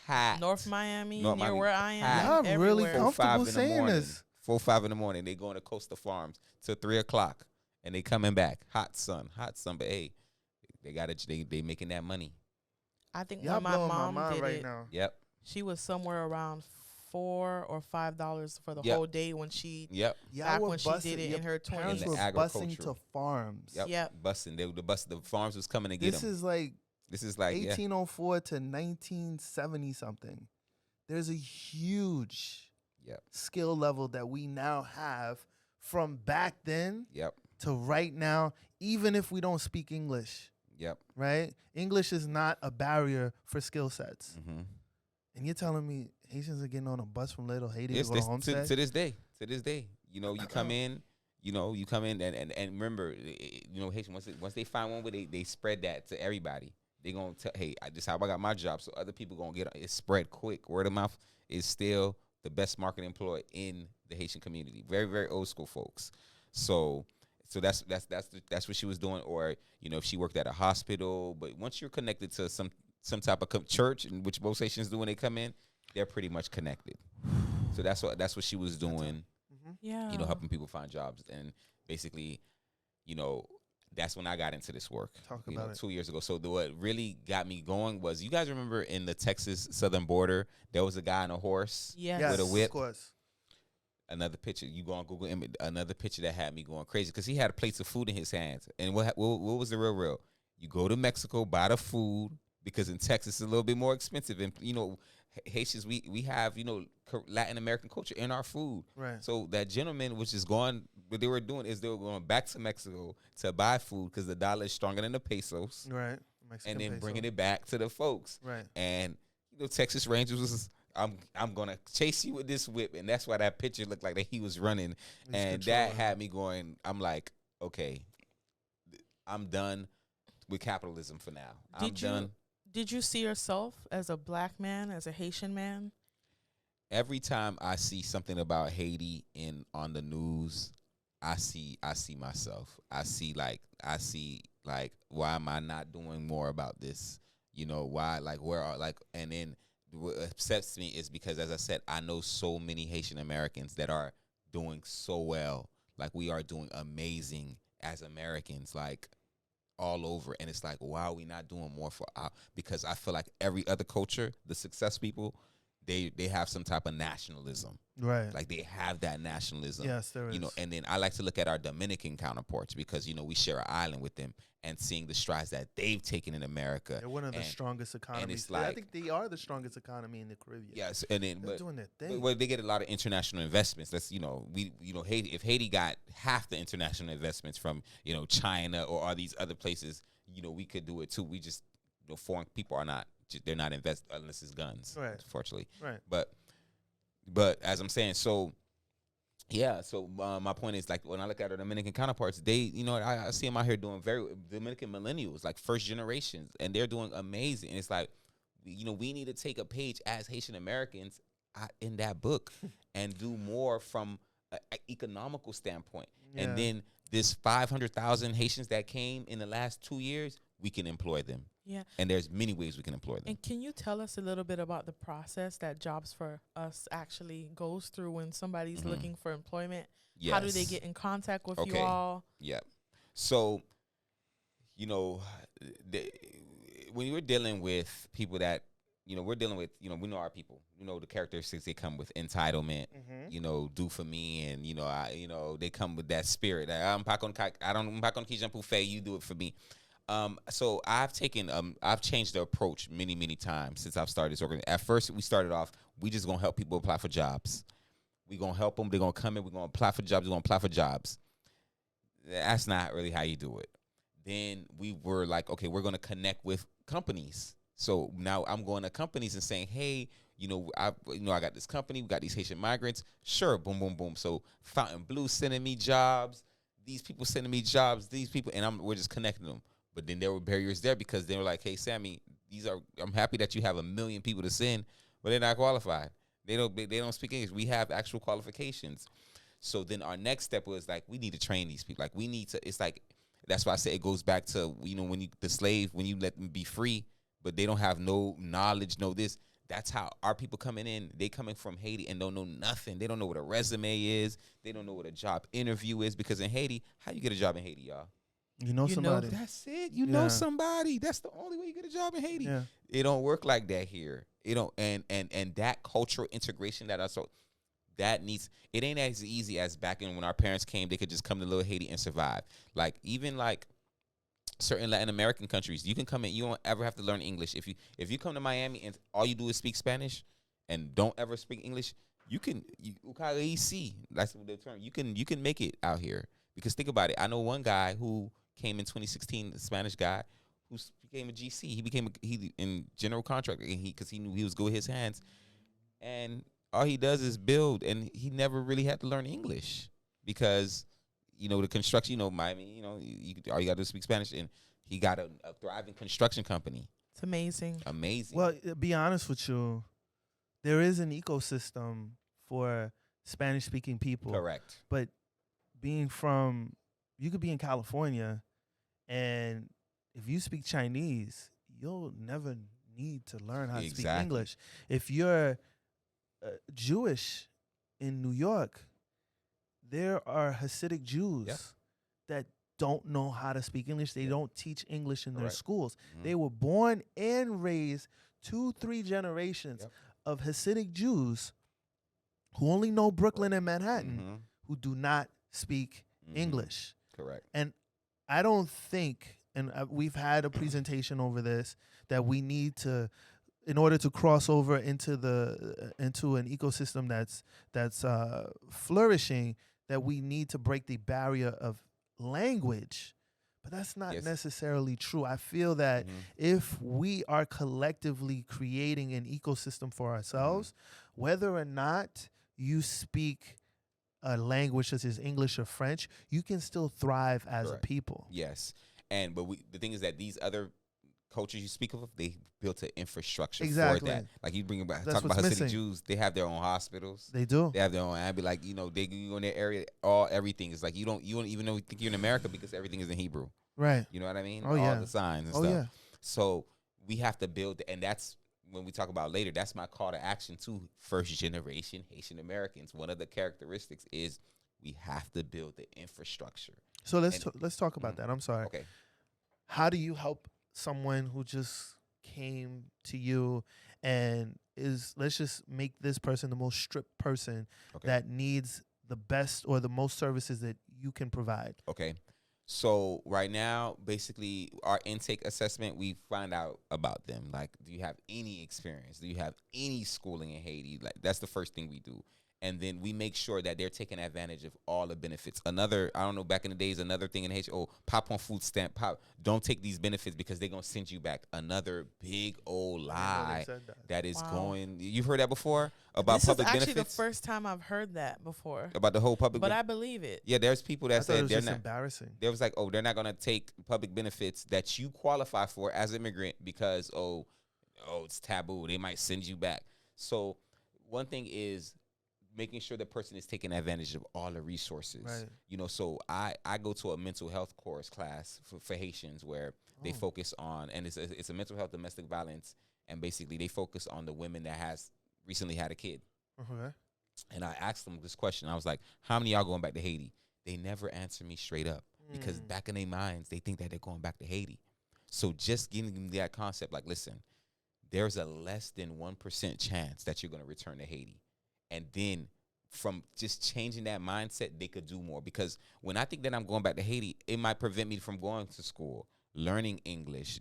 packed.
North Miami,
North
near
Miami,
where I am.
packed.
I'm really
everywhere.
comfortable saying this.
4-5 in the morning. They going to Coastal Farms till 3 o'clock, and they coming back. Hot sun. But hey, they making that money.
I think
Y'all
when my
blowing my
mom
mind
did
right
it,
now.
Yep.
she was somewhere around $4 or $5 for the
Yep.
whole day when she
Yep.
back when she did it
your
in her
parents
20s.
were
In the
busing
agriculture.
to farms.
Yep. Busing. The farms was coming to get
This
them.
is like
This is like
1804 to 1970 something. There's a huge skill level that we now have from back then to right now, even if we don't speak English.
Yep.
Right? English is not a barrier for skill sets. And you're telling me Haitians are getting on a bus from Little Haiti to go to Homestead?
To this day. You know, you come in, and remember, you know, Haitian once they find one where they spread that to everybody. They gonna tell, hey, this how I got my job, so other people gonna get it. Spread quick. Word of mouth is still the best marketing employee in the Haitian community. Very, very old school folks. So that's what she was doing. Or you know, if she worked at a hospital, but once you're connected to some type of church, in which most Haitians do when they come in, they're pretty much connected. So that's what she was doing.
Yeah.
You know, helping people find jobs, and basically, you know, that's when I got into this work.
Talk about it.
2 years ago. So what really got me going was, you guys remember in the Texas southern border, there was a guy on a horse with a whip.
Of course.
Another picture, you go on Google image, another picture that had me going crazy because he had plates of food in his hands. And what was the real? You go to Mexico, buy the food, because in Texas it's a little bit more expensive. And you know, Haitians, we have, you know, Latin American culture in our food.
Right.
So that gentleman was just going, what they were doing is they were going back to Mexico to buy food because the dollar is stronger than the pesos.
Right.
And then bringing it back to the folks.
Right.
And you know, Texas Rangers was, I'm gonna chase you with this whip, and that's why that picture looked like that he was running, that had me going. I'm like, okay, I'm done with capitalism for now. Done.
Did you see yourself as a black man, as a Haitian man?
Every time I see something about Haiti on the news, I see myself. I see like why am I not doing more about this? You know, why, like, and then what upsets me is because, as I said, I know so many Haitian Americans that are doing so well. Like, we are doing amazing as Americans, like, all over. And it's like, why are we not doing more for our, because I feel like every other culture, the success people, they have some type of nationalism.
Right.
Like, they have that nationalism.
Yes, there is.
You know, and then I like to look at our Dominican counterparts because, you know, we share an island with them, and seeing the strides that they've taken in America.
They're one of the strongest economies.
it's like,
I think they are the strongest economy in the Caribbean.
Yes, and then
They're doing their thing.
But they get a lot of international investments. That's, you know, Haiti, if Haiti got half the international investments from, you know, China or all these other places, you know, we could do it too. We just, you know, foreign people are not, they're not invest unless it's guns,
right?
Unfortunately,
Right.
But as I'm saying, so. Yeah, so my point is, like, when I look at our Dominican counterparts, they, you know, I see them out here doing very Dominican millennials, like first generations, and they're doing amazing. And it's like, you know, we need to take a page as Haitian Americans in that book and do more from an economical standpoint.
Yeah.
And then this 500,000 Haitians that came in the last 2 years, we can employ them.
Yeah.
And there's many ways we can employ them.
And can you tell us a little bit about the process that Jobs for Us actually goes through when somebody's looking for employment?
Yes.
How do they get in contact with you
Okay.
all?
Yeah. So, you know, when you're dealing with people that, you know, we're dealing with, you know, we know our people, you know, the characteristics they come with: entitlement, you know, do for me. And, you know, they come with that spirit. I'm not going to jump buffet. You do it for me. So I've changed the approach many, many times since I've started this organization. At first, we started off, we just going to help people apply for jobs. We're going to help them. They're going to come in. We're going to apply for jobs. We're going to apply for jobs. That's not really how you do it. Then we were like, okay, we're going to connect with companies. So now I'm going to companies and saying, hey, I got this company. We got these Haitian migrants. Sure. Boom, boom, boom. So Fountain Blue sending me jobs. These people sending me jobs. These people, and we're just connecting them. But then there were barriers there because they were like, hey, Sammy, I'm happy that you have 1 million people to send, but they're not qualified. They don't speak English. We have actual qualifications. So then our next step was like, we need to train these people. Like, we need to, it's like, that's why I say it goes back to, you know, when you let them be free, but they don't have no knowledge, no this. That's how our people coming in. They coming from Haiti and don't know nothing. They don't know what a resume is. They don't know what a job interview is, because in Haiti, how you get a job in Haiti, y'all?
You know somebody.
That's it. You know somebody. That's the only way you get a job in Haiti.
Yeah.
It don't work like that here. It don't, and that cultural integration it ain't as easy as back in when our parents came. They could just come to little Haiti and survive. Like, even like certain Latin American countries, you can come in, you don't ever have to learn English. If you come to Miami and all you do is speak Spanish and don't ever speak English, you that's the term. You can make it out here. Because think about it. I know one guy who came in 2016, the Spanish guy, who became a GC. He became in general contractor, and because he knew he was good with his hands, and all he does is build, and he never really had to learn English because, you know, the construction, you know, Miami, you know, all you got to do is speak Spanish, and he got a thriving construction company.
It's amazing.
Amazing.
Well, to be honest with you, there is an ecosystem for Spanish-speaking people.
Correct.
But you could be in California, and if you speak Chinese, you'll never need to learn how to speak English. If you're Jewish in New York, there are Hasidic Jews that don't know how to speak English. They don't teach English in their schools. Mm-hmm. They were born and raised 2-3 generations of Hasidic Jews who only know Brooklyn and Manhattan, who do not speak English.
Correct.
And I don't think, and we've had a presentation over this, that we need to, in order to cross over into an ecosystem that's flourishing, that we need to break the barrier of language. But that's not necessarily true. I feel that if we are collectively creating an ecosystem for ourselves, whether or not you speak a language such as English or French, you can still thrive as a people.
Yes. But the thing is that these other cultures you speak of, they built an infrastructure for that. Like, you talk about Hasidic Jews, they have their own hospitals.
They do.
They have their own. I'd be like, you know, they go in their area, everything is like, you don't even know, think you're in America because everything is in Hebrew.
Right.
You know what I mean?
Oh,
all the signs and stuff.
Yeah.
So we have to build, and that's when we talk about later, that's my call to action to first generation Haitian Americans. One of the characteristics is we have to build the infrastructure.
So let's talk about that. I'm sorry.
Okay.
How do you help someone who just came to you and let's just make this person the most stripped person that needs the best or the most services that you can provide?
Okay. So right now, basically, our intake assessment, we find out about them. Like, do you have any experience? Do you have any schooling in Haiti? Like, that's the first thing we do. And then we make sure that they're taking advantage of all the benefits. Another, I don't know, back in the days, another thing in Haiti, pop on food stamp, don't take these benefits because they're going to send you back. Another big old lie that is going, you've heard that before about public benefits?
This is actually the first time I've heard that before.
About the whole public
But I believe it.
Yeah, there's people that said they're not.
Embarrassing.
There was like, they're not going to take public benefits that you qualify for as an immigrant because, it's taboo. They might send you back. So one thing is, making sure the person is taking advantage of all the resources. Right. So I go to a mental health course class for Haitians where they focus on, and it's a mental health domestic violence, and basically they focus on the women that has recently had a kid. Okay. And I asked them this question. I was like, how many of y'all going back to Haiti? They never answer me straight up because back in their minds, they think that they're going back to Haiti. So just giving them that concept, like, listen, there's a less than 1% chance that you're going to return to Haiti. And then from just changing that mindset, they could do more. Because when I think that I'm going back to Haiti, it might prevent me from going to school, learning English,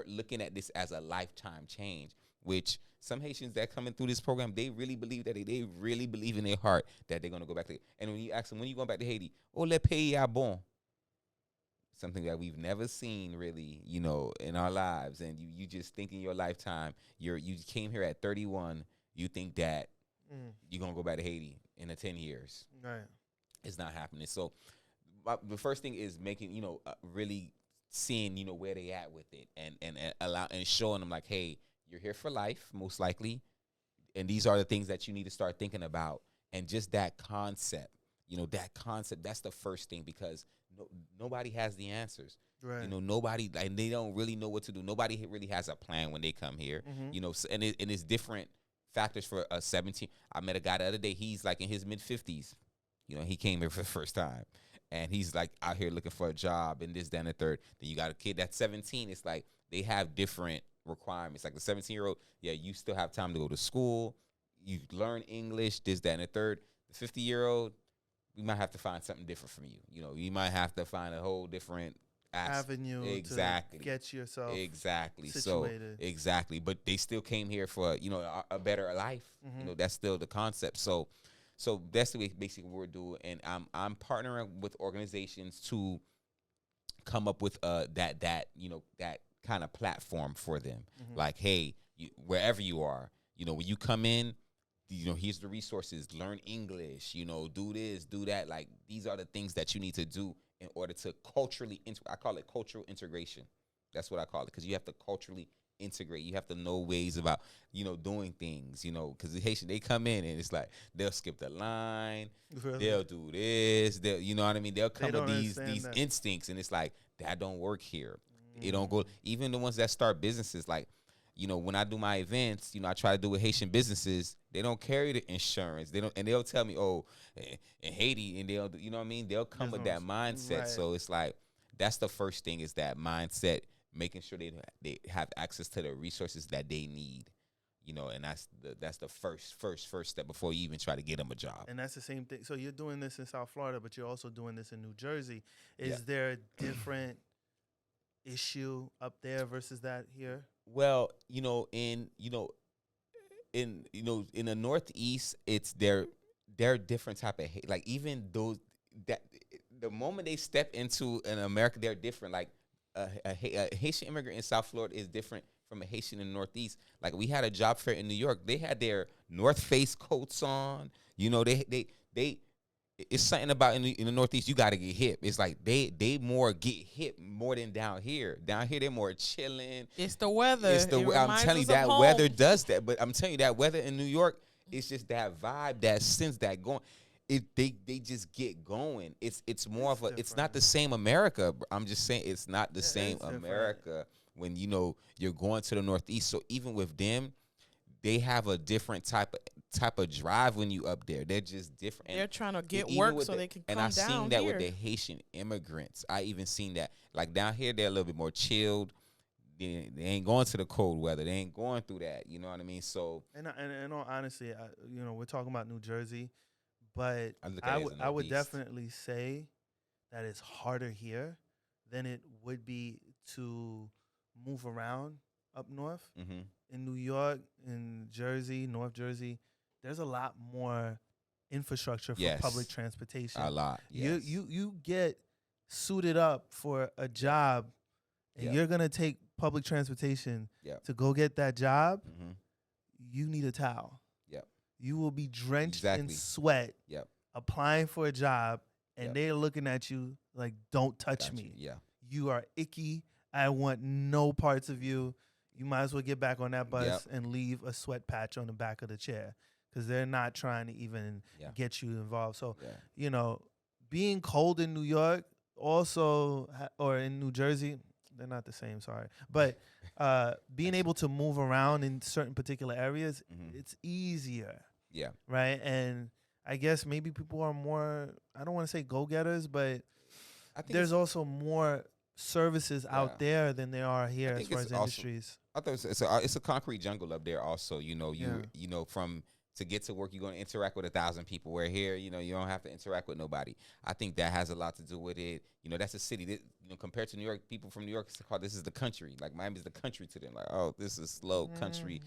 looking at this as a lifetime change, which some Haitians that coming through this program, they really believe that they really believe in their heart that they're going to go back to Haiti. And when you ask them, when you going back to Haiti? Le pays à bon. Something that we've never seen really, in our lives. And you just think in your lifetime, you came here at 31, you think that you're going to go back to Haiti in 10 years. Right. It's not happening. So the first thing is making, really seeing, where they at with it and showing them like, hey, you're here for life, most likely. And these are the things that you need to start thinking about. And just that concept, that's the first thing, because nobody has the answers. Right. Nobody, like, they don't really know what to do. Nobody really has a plan when they come here, and it's different factors for a 17. I met a guy the other day. He's like in his mid-50s. He came here for the first time, and he's like out here looking for a job and this, that, and the third. Then you got a kid that's 17. It's like they have different requirements. Like the 17-year-old, you still have time to go to school. You learn English, this, that, and the third. The 50-year-old, we might have to find something different from you. You might have to find a whole different
avenue to get yourself situated.
Exactly, but they still came here for a better life. That's still the concept. So that's the way basically we're doing, and I'm partnering with organizations to come up with that kind of platform for them. Like, hey, wherever you are, when you come in, here's the resources. Learn English. Do this, do that. Like, these are the things that you need to do in order to culturally, I call it cultural integration. That's what I call it, because you have to culturally integrate. You have to know ways about, doing things, because the Haitian, they come in and it's like, they'll skip the line, they'll do this, you know what I mean? They'll come with these instincts, and it's like, that don't work here. It don't go, even the ones that start businesses, like, when I do my events, I try to do with Haitian businesses. They don't carry the insurance. They don't, and they'll tell me, in Haiti, and they'll, you know what I mean? They'll come with that mindset. Right. So it's like, that's the first thing, is that mindset, making sure they have access to the resources that they need. And that's the first step before you even try to get them a job.
And that's the same thing. So you're doing this in South Florida, but you're also doing this in New Jersey. Is there a different issue up there versus that here?
Well, in the Northeast, it's they're different type of hate. Like, even those that the moment they step into an America, they're different. Like a Haitian immigrant in South Florida is different from a Haitian in the Northeast. Like, we had a job fair in New York. They had their North Face coats on. They it's something about in the Northeast, you got to get hip. It's like they more get hip more than down here. Down here, they're more chilling.
It's the weather.
I'm telling you, that weather does that. But I'm telling you, that weather in New York, it's just that vibe, that sense, that going. They just get going. It's more of a. Different. It's not the same America. I'm just saying, it's not the same America when you're going to the Northeast. So even with them, they have a different type of drive when you up there. They're just different.
They're trying to get
even
work
with
so
the-
they can
and
come
I've
down
seen that
here.
with the Haitian immigrants. I even seen that. Like down here, they're a little bit more chilled. They ain't going to the cold weather. They ain't going through that. You know what I mean? So
And in all honesty, we're talking about New Jersey, but
I look at
I
it as
would
the
I would
Northeast.
definitely say that it's harder here than it would be to move around up north.
Mm-hmm.
In New York, in Jersey, North Jersey, there's a lot more infrastructure for
Yes.
public transportation.
A lot. Yes.
You get suited up for a job, and
Yep.
you're gonna take public transportation
Yep.
to go get that job.
Mm-hmm.
You need a towel.
Yep.
You will be drenched in
Exactly.
sweat
Yep.
applying for a job, and
Yep.
they're looking at you like, "Don't touch
Got
me.
you. Yeah.
You are icky. I want no parts of you. You might as well get back on that bus
Yep.
and leave a sweat patch on the back of the chair, because they're not trying to even
Yeah.
get you involved." So,
Yeah.
being cold in New York also, or in New Jersey, they're not the same, sorry. But being able to move around in certain particular areas,
Mhm.
it's easier,
Yeah.
right? And I guess maybe people are more, I don't want to say go-getters, but
I think
there's also more services
Yeah.
out there than there are here as
think
far
it's
as
also-
industries.
I thought it's a concrete jungle up there. Also, from to get to work, you're going to interact with 1,000 people. Where here, you don't have to interact with nobody. I think that has a lot to do with it. That's a city that, compared to New York, people from New York call this is the country. Like Miami's the country to them. Like, oh, this is slow country.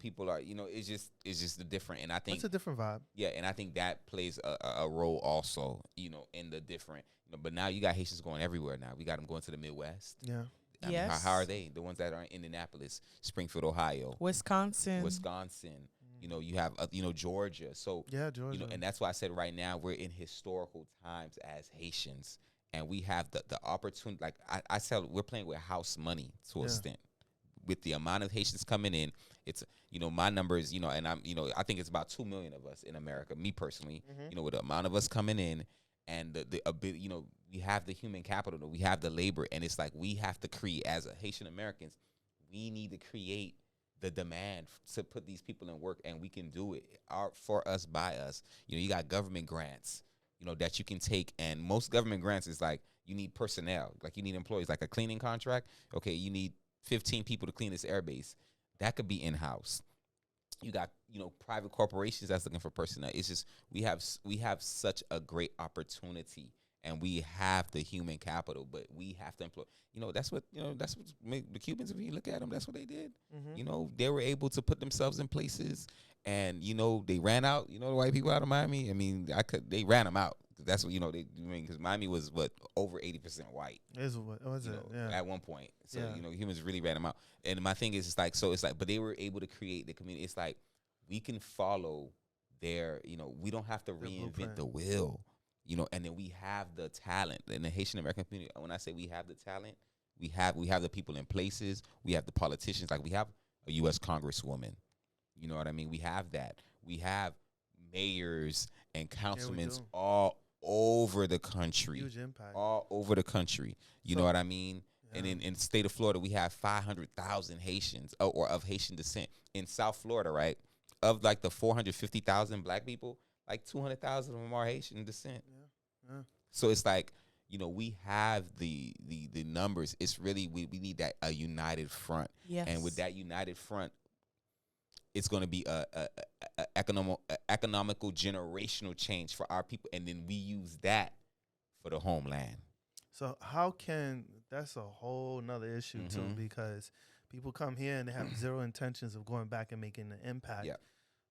People are, it's just the different. And I think
It's a different vibe.
yeah, and I think that plays a role also, in the different. But now you got Haitians going everywhere. Now we got them going to the Midwest.
Yeah.
I mean,
Yes.
how are they? The ones that are in Indianapolis, Springfield, Ohio,
Wisconsin.
You have Georgia. So
Yeah, Georgia.
and that's why I said right now we're in historical times as Haitians, and we have the opportunity. Like I said, we're playing with house money to an extent. With the amount of Haitians coming in, it's my numbers, and I'm I think it's about 2 million of us in America. Me personally, with the amount of us coming in, and we have the human capital, we have the labor, and it's like we have to create as a Haitian Americans. We need to create the demand to put these people in work, and we can do it for us, by us. You got government grants, that you can take, and most government grants is like you need personnel, like you need employees, like a cleaning contract. Okay, you need 15 people to clean this airbase. That could be in-house. You got private corporations that's looking for personnel. It's just we have such a great opportunity, and we have the human capital, but we have to employ. That's what made the Cubans. If you look at them, that's what they did. They were able to put themselves in places, and they ran out. The white people out of Miami. I mean, they ran them out. That's what because Miami was over 80% white.
What was it? Yeah.
At one point. So
Yeah.
humans really ran them out. And my thing is, it's like, but they were able to create the community. It's like we can follow their, we don't have to reinvent
blueprint.
the wheel. And then we have the talent in the Haitian American community. When I say we have the talent, we have the people in places. We have the politicians. Like we have a U.S. Congresswoman. You know what I mean? We have that. We have mayors and councilmen
do.
all over the country.
Huge impact.
All over the country. You know what I mean?
Yeah.
And in the state of Florida, we have 500,000 Haitians or of Haitian descent. In South Florida, right? Of like the 450,000 black people, like 200,000 of them are Haitian descent.
Yeah.
So it's like, we have the numbers. It's really we need a united front.
Yes.
And with that united front, it's going to be a economical generational change for our people, and then we use that for the homeland.
So that's a whole nother issue too, because people come here and they have zero intentions of going back and making an impact.
Yeah.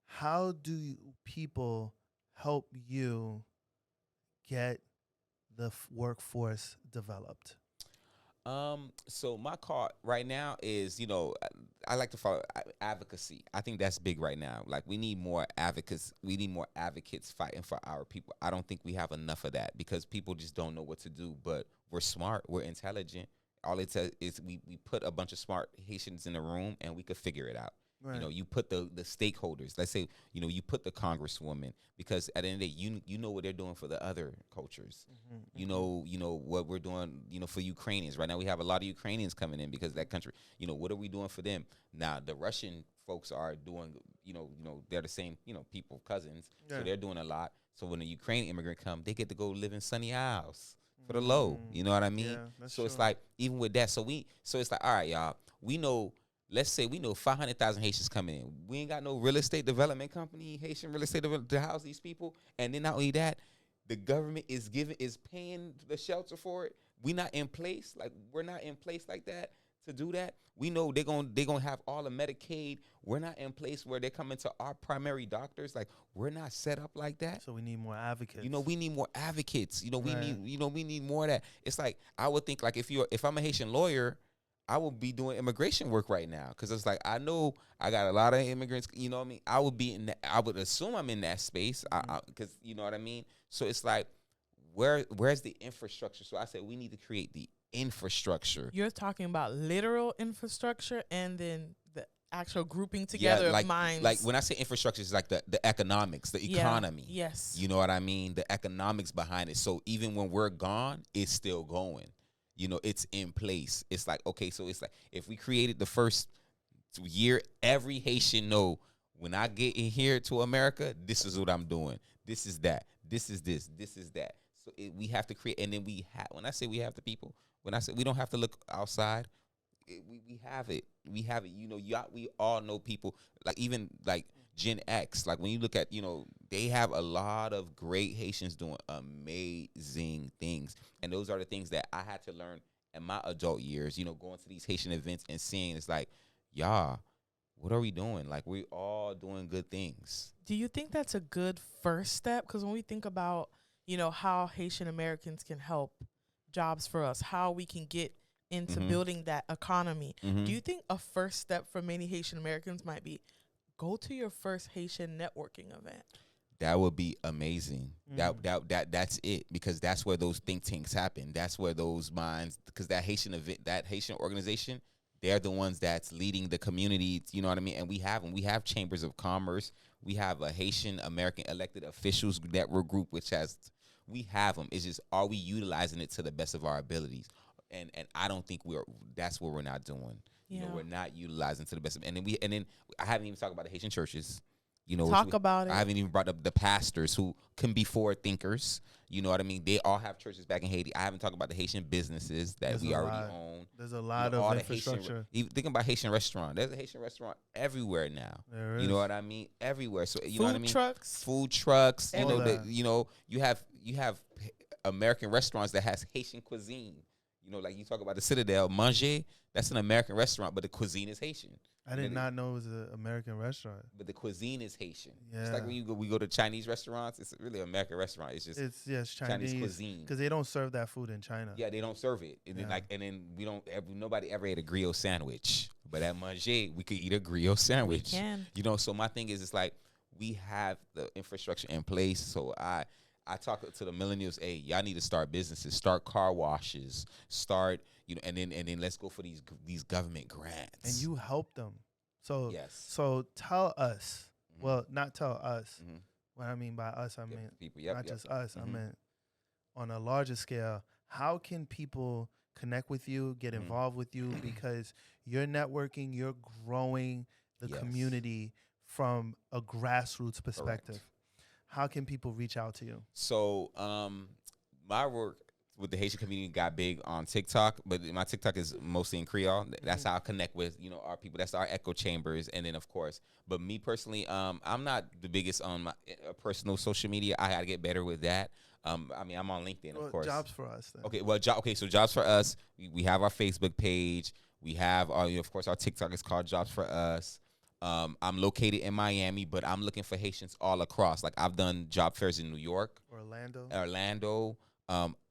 How do people help you get the workforce developed?
So my call right now is, I like to follow advocacy. I think that's big right now. Like we need more advocates. We need more advocates fighting for our people. I don't think we have enough of that because people just don't know what to do, but we're smart. We're intelligent. All it says is we put a bunch of smart Haitians in a room and we could figure it out.
Right.
You know, you put the stakeholders. Let's say, you know, you put the congresswoman, because at the end of the day, you know what they're doing for the other cultures. You know what we're doing, you know, for Ukrainians. Right now we have a lot of Ukrainians coming in because of that country. You know, what are we doing for them? Now the Russian folks are doing, you know, they're the same, you know, people, cousins. So they're doing a lot. So when a Ukrainian immigrant come, they get to go live in sunny Isles for the low. You know what I mean?
Yeah,
So it's like, even with that, so it's like, all right, y'all, we know, let's say we know 500,000 Haitians coming in. We ain't got no real estate development company, Haitian real estate development, to house these people. And then not only that, the government is paying the shelter for it. We not in place. Like, we're not in place like that to do that. We know they're gonna have all the Medicaid. We're not in place where they're coming to our primary doctors. Like, we're not set up like that.
So we need more advocates.
You know, we need more advocates. You know, we need more of that. It's like, I would think, like, if I'm a Haitian lawyer, I would be doing immigration work right now, because it's like, I know I got a lot of immigrants. You know what I mean? I would be in that. I would assume I'm in that space, because you know what I mean. So it's like, where's the infrastructure? So I said we need to create the infrastructure.
You're talking about literal infrastructure, and then the actual grouping together
like,
of minds.
Like, when I say infrastructure, it's like the economics, the economy.
Yes.
You know what I mean? The economics behind it. So even when we're gone, it's still going. You know, it's in place. It's like, okay, so it's like, if we created the first year, every Haitian know, when I get in here to America, this is what I'm doing. This is that. This is this. This is that. So we have to create, and then when I say we have the people, when I say we don't have to look outside, we have it. We have it. You know, we all know people, like, even like Gen X. Like, when you look at, you know, they have a lot of great Haitians doing amazing things. And those are the things that I had to learn in my adult years, you know, going to these Haitian events and seeing, it's like, y'all, what are we doing? Like, we all doing good things.
Do you think that's a good first step? Because when we think about, you know, how Haitian Americans can help jobs for us, how we can get into building that economy, do you think a first step for many Haitian Americans might be go to your first Haitian networking event?
That would be amazing. That's it, because that's where those think tanks happen. That's where those minds, because that Haitian event, that Haitian organization, they're the ones that's leading the community. You know what I mean? And we have them. We have chambers of commerce. We have a Haitian American elected officials network group, we have them. It's just, are we utilizing it to the best of our abilities? And I don't think that's what we're not doing. You know, we're not utilizing to the best of, and then I haven't even talked about the Haitian churches. You know,
talk about it.
I haven't even brought up the pastors who can be forward thinkers. You know what I mean? They all have churches back in Haiti. I haven't talked about the Haitian businesses that we already own.
There's a lot of infrastructure.
Even thinking about Haitian restaurant, there's a Haitian restaurant everywhere now.
There is.
You know what I mean? Everywhere. So you know what I mean? Food trucks. You know, you have American restaurants that has Haitian cuisine. You know, like you talk about the Citadel, Manger, that's an American restaurant, but the cuisine is Haitian.
I did not know it was an American restaurant.
But the cuisine is Haitian.
Yeah.
It's like when we go to Chinese restaurants, it's really an American restaurant. It's just Chinese cuisine.
Because they don't serve that food in China.
Yeah, they don't serve it. And then nobody ever ate a griot sandwich. But at Manger, we could eat a griot sandwich.
We can.
You know, so my thing is, it's like, we have the infrastructure in place. So I talk to the millennials, hey, y'all need to start businesses, start car washes, start, you know, and then let's go for these government grants.
And you help them. So
yes.
So tell us. Well, not tell us. What I mean by us, I mean
people.
Not just us. I mean on a larger scale. How can people connect with you, get involved with you? Because you're networking, you're growing the community from a grassroots perspective. Correct. How can people reach out to you?
So my work with the Haitian community got big on TikTok, but my TikTok is mostly in Creole. That's how I connect with, you know, our people. That's our echo chambers. And then, of course, but me personally, I'm not the biggest on my personal social media. I got to get better with that. I mean, I'm on LinkedIn, of course.
Jobs for us, then.
Okay, well, so Jobs for Us, we have our Facebook page. We have, of course, our TikTok is called Jobs for Us. I'm located in Miami, but I'm looking for Haitians all across. Like, I've done job fairs in New York, Orlando.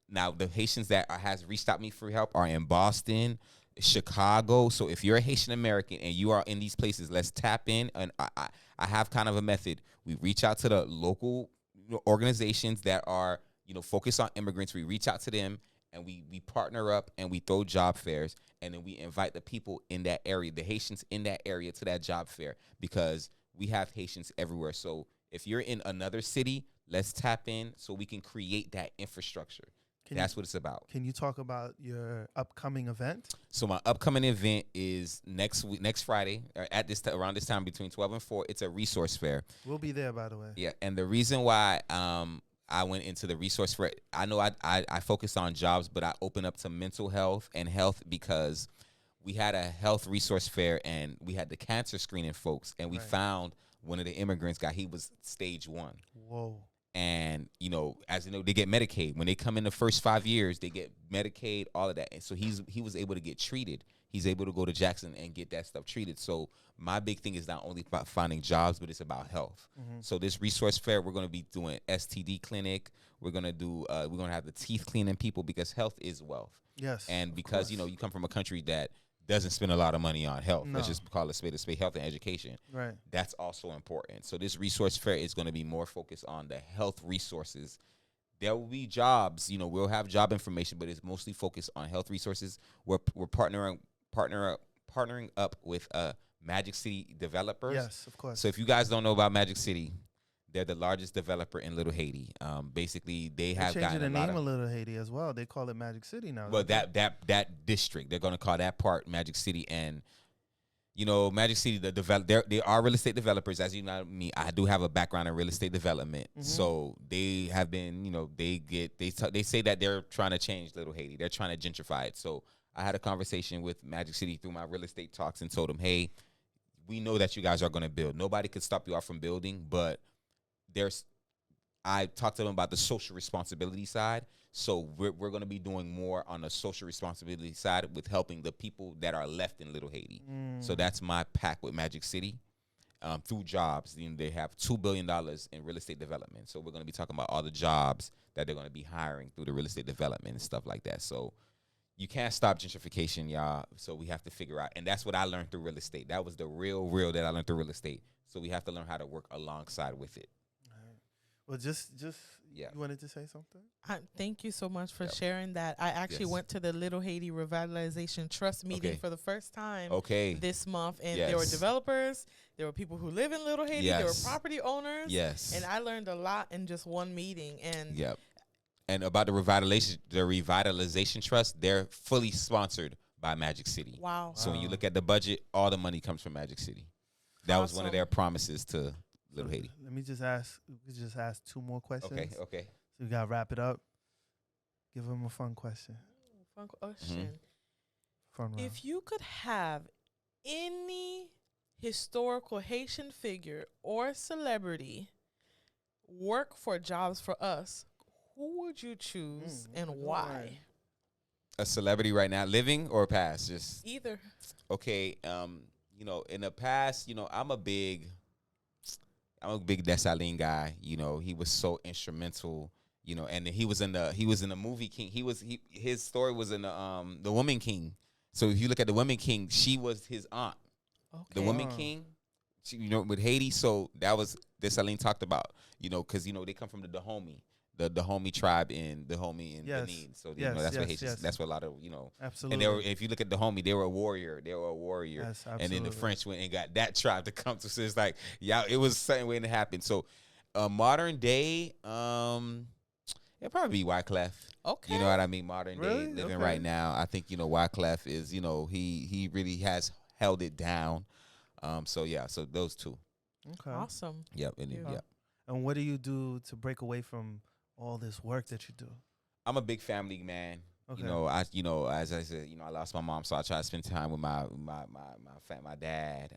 Now the Haitians that has reached out me for help are in Boston, Chicago. So if you're a Haitian American and you are in these places, let's tap in. And I have kind of a method. We reach out to the local organizations that are, you know, focused on immigrants. We reach out to them and we partner up and we throw job fairs, and then we invite the people in that area, the Haitians in that area, to that job fair, because we have Haitians everywhere. So if you're in another city, let's tap in so we can create that infrastructure. That's what it's about.
Can you talk about your upcoming event?
So my upcoming event is next Friday, or at this around this time between 12 and 4. It's a resource fair.
We'll be there, by the way.
Yeah, and the reason why I went into the resource fair, I know I focus on jobs, but I open up to mental health and health because we had a health resource fair and we had the cancer screening folks, and we found one of the immigrants he was stage 1.
Whoa.
And, as you know, they get Medicaid. When they come in the first 5 years, they get Medicaid, all of that. And so he was able to get treated. He's able to go to Jackson and get that stuff treated. So my big thing is not only about finding jobs, but it's about health. Mm-hmm. So this resource fair, we're going to be doing STD clinic. We're going to have the teeth cleaning people, because health is wealth.
Yes.
And because, you come from a country that doesn't spend a lot of money on health.
No.
Let's just call it a spade, health and education.
Right.
That's also important. So this resource fair is going to be more focused on the health resources. There will be jobs, we'll have job information, but it's mostly focused on health resources. We're partnering up with Magic City developers.
Yes, of course.
So if you guys don't know about Magic City, they're the largest developer in Little Haiti. Basically, they have
changing the name of Little Haiti as well. They call it Magic City now.
Well, that district, they're going to call that part Magic City. And Magic City, they are real estate developers. As you know me, I do have a background in real estate development. Mm-hmm. So they have been, they say that they're trying to change Little Haiti. They're trying to gentrify it. So I had a conversation with Magic City through my real estate talks and told them, hey, we know that you guys are going to build. Nobody could stop you off from building, but I talked to them about the social responsibility side. So we're going to be doing more on the social responsibility side with helping the people that are left in Little Haiti. So that's my pact with Magic City through jobs. They have $2 billion in real estate development. So we're going to be talking about all the jobs that they're going to be hiring through the real estate development and stuff like that. So you can't stop gentrification, y'all. So we have to figure out. And that's what I learned through real estate. That was the real that I learned through real estate. So we have to learn how to work alongside with it.
Well, just you wanted to say something?
Thank you so much for sharing that. I actually went to the Little Haiti Revitalization Trust meeting for the first time this month, and there were developers, there were people who live in Little Haiti, there were property owners, and I learned a lot in just one meeting. And
and about the revitalization trust, they're fully sponsored by Magic City.
Wow!
So when you look at the budget, all the money comes from Magic City. That was one of their promises to Little Haiti.
Let me just ask. We just ask 2 more questions.
Okay.
So we gotta wrap it up. Give them a fun question.
Fun question.
Mm-hmm. Fun round.
If you could have any historical Haitian figure or celebrity work for Jobs for Us, who would you choose and why?
A celebrity right now, living or past? Just
either.
Okay. In the past, I'm a big Dessalines guy. He was so instrumental. And he was in the movie King. His story was in the Woman King. So if you look at the Woman King, she was his aunt. Okay. The Woman King, with Haiti. So that was Dessalines talked about. Because they come from the Dahomey. The Dahomey tribe in Benin. So that's what Haitians. That's what a lot of
Absolutely.
And if you look at the Dahomey, they were a warrior. Yes, and then the French went and got that tribe to come to. So it's like it was something waiting to happen. So modern day, it'd probably be Wyclef.
Okay.
You know what I mean? Modern day living right now. I think Wyclef is he really has held it down. So those two.
Okay.
Awesome.
Yep.
And what do you do to break away from all this work that you do?
I'm a big family man. Okay. As I said, I lost my mom, so I try to spend time with my dad.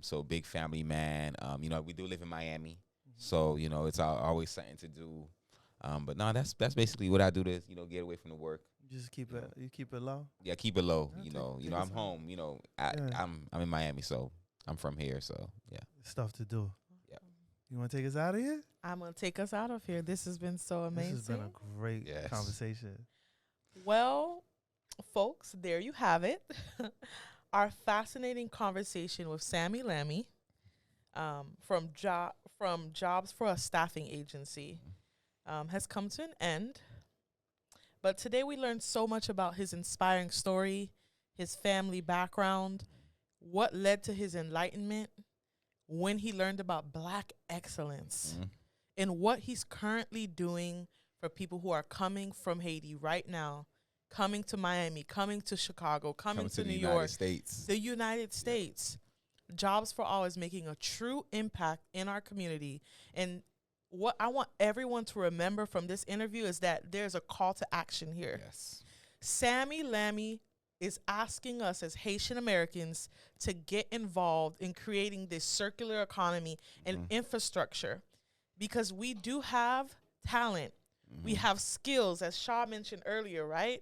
So big family man. We do live in Miami, so it's always something to do. But no, that's basically what I do to get away from the work.
Just keep it. You keep it low.
Yeah, keep it low. I'm home. I'm in Miami, so I'm from here. So yeah,
stuff to do. You want to take us out of here?
I'm going to take us out of here. This has been so amazing.
This has been a great conversation.
Well, folks, there you have it. Our fascinating conversation with Sammy Lamy from Jobs for a Staffing Agency has come to an end. But today we learned so much about his inspiring story, his family background, what led to his enlightenment, when he learned about Black excellence, and what he's currently doing for people who are coming from Haiti right now, coming to Miami, coming to Chicago, coming to New York,
United States.
the United States. Jobs for All is making a true impact in our community. And what I want everyone to remember from this interview is that there's a call to action here.
Yes.
Sammy Lamy is asking us as Haitian Americans to get involved in creating this circular economy and infrastructure, because we do have talent. We have skills, as Shaw mentioned earlier, right?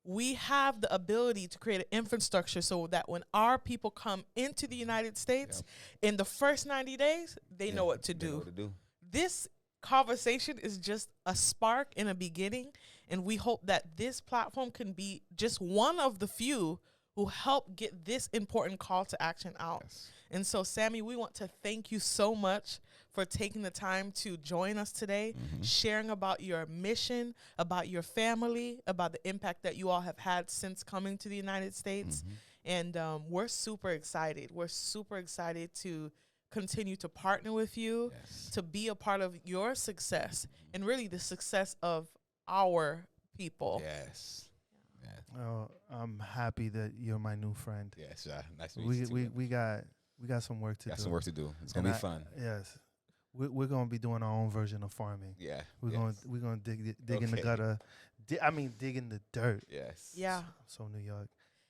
We have the ability to create an infrastructure so that when our people come into the United States, in the first 90 days, they know what to
They know
do.
what to do.
This conversation is just a spark in a beginning, and we hope that this platform can be just one of the few who help get this important call to action out.
Yes.
And so, Sammy, we want to thank you so much for taking the time to join us today, sharing about your mission, about your family, about the impact that you all have had since coming to the United States. And we're super excited. We're super excited to continue to partner with you, to be a part of your success and really the success of our people.
Yes. Yeah.
Oh, I'm happy that you're my new friend.
Yes. Nice to meet you too.
We got some work to
Got
do.
some work to do. It's gonna be fun.
Yes, we're gonna be doing our own version of farming.
Yeah.
We're gonna dig in the
Okay.
gutter. Dig in the dirt.
Yes.
Yeah.
I'm so New York.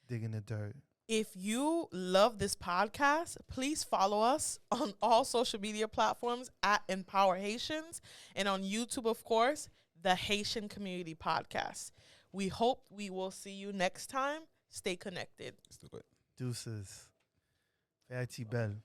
Dig in the dirt.
If you love this podcast, please follow us on all social media platforms at Empower Haitians, and on YouTube, of course, the Haitian Community Podcast. We hope we will see you next time. Stay connected.
Let's do it.
Deuces. Fairty Bell.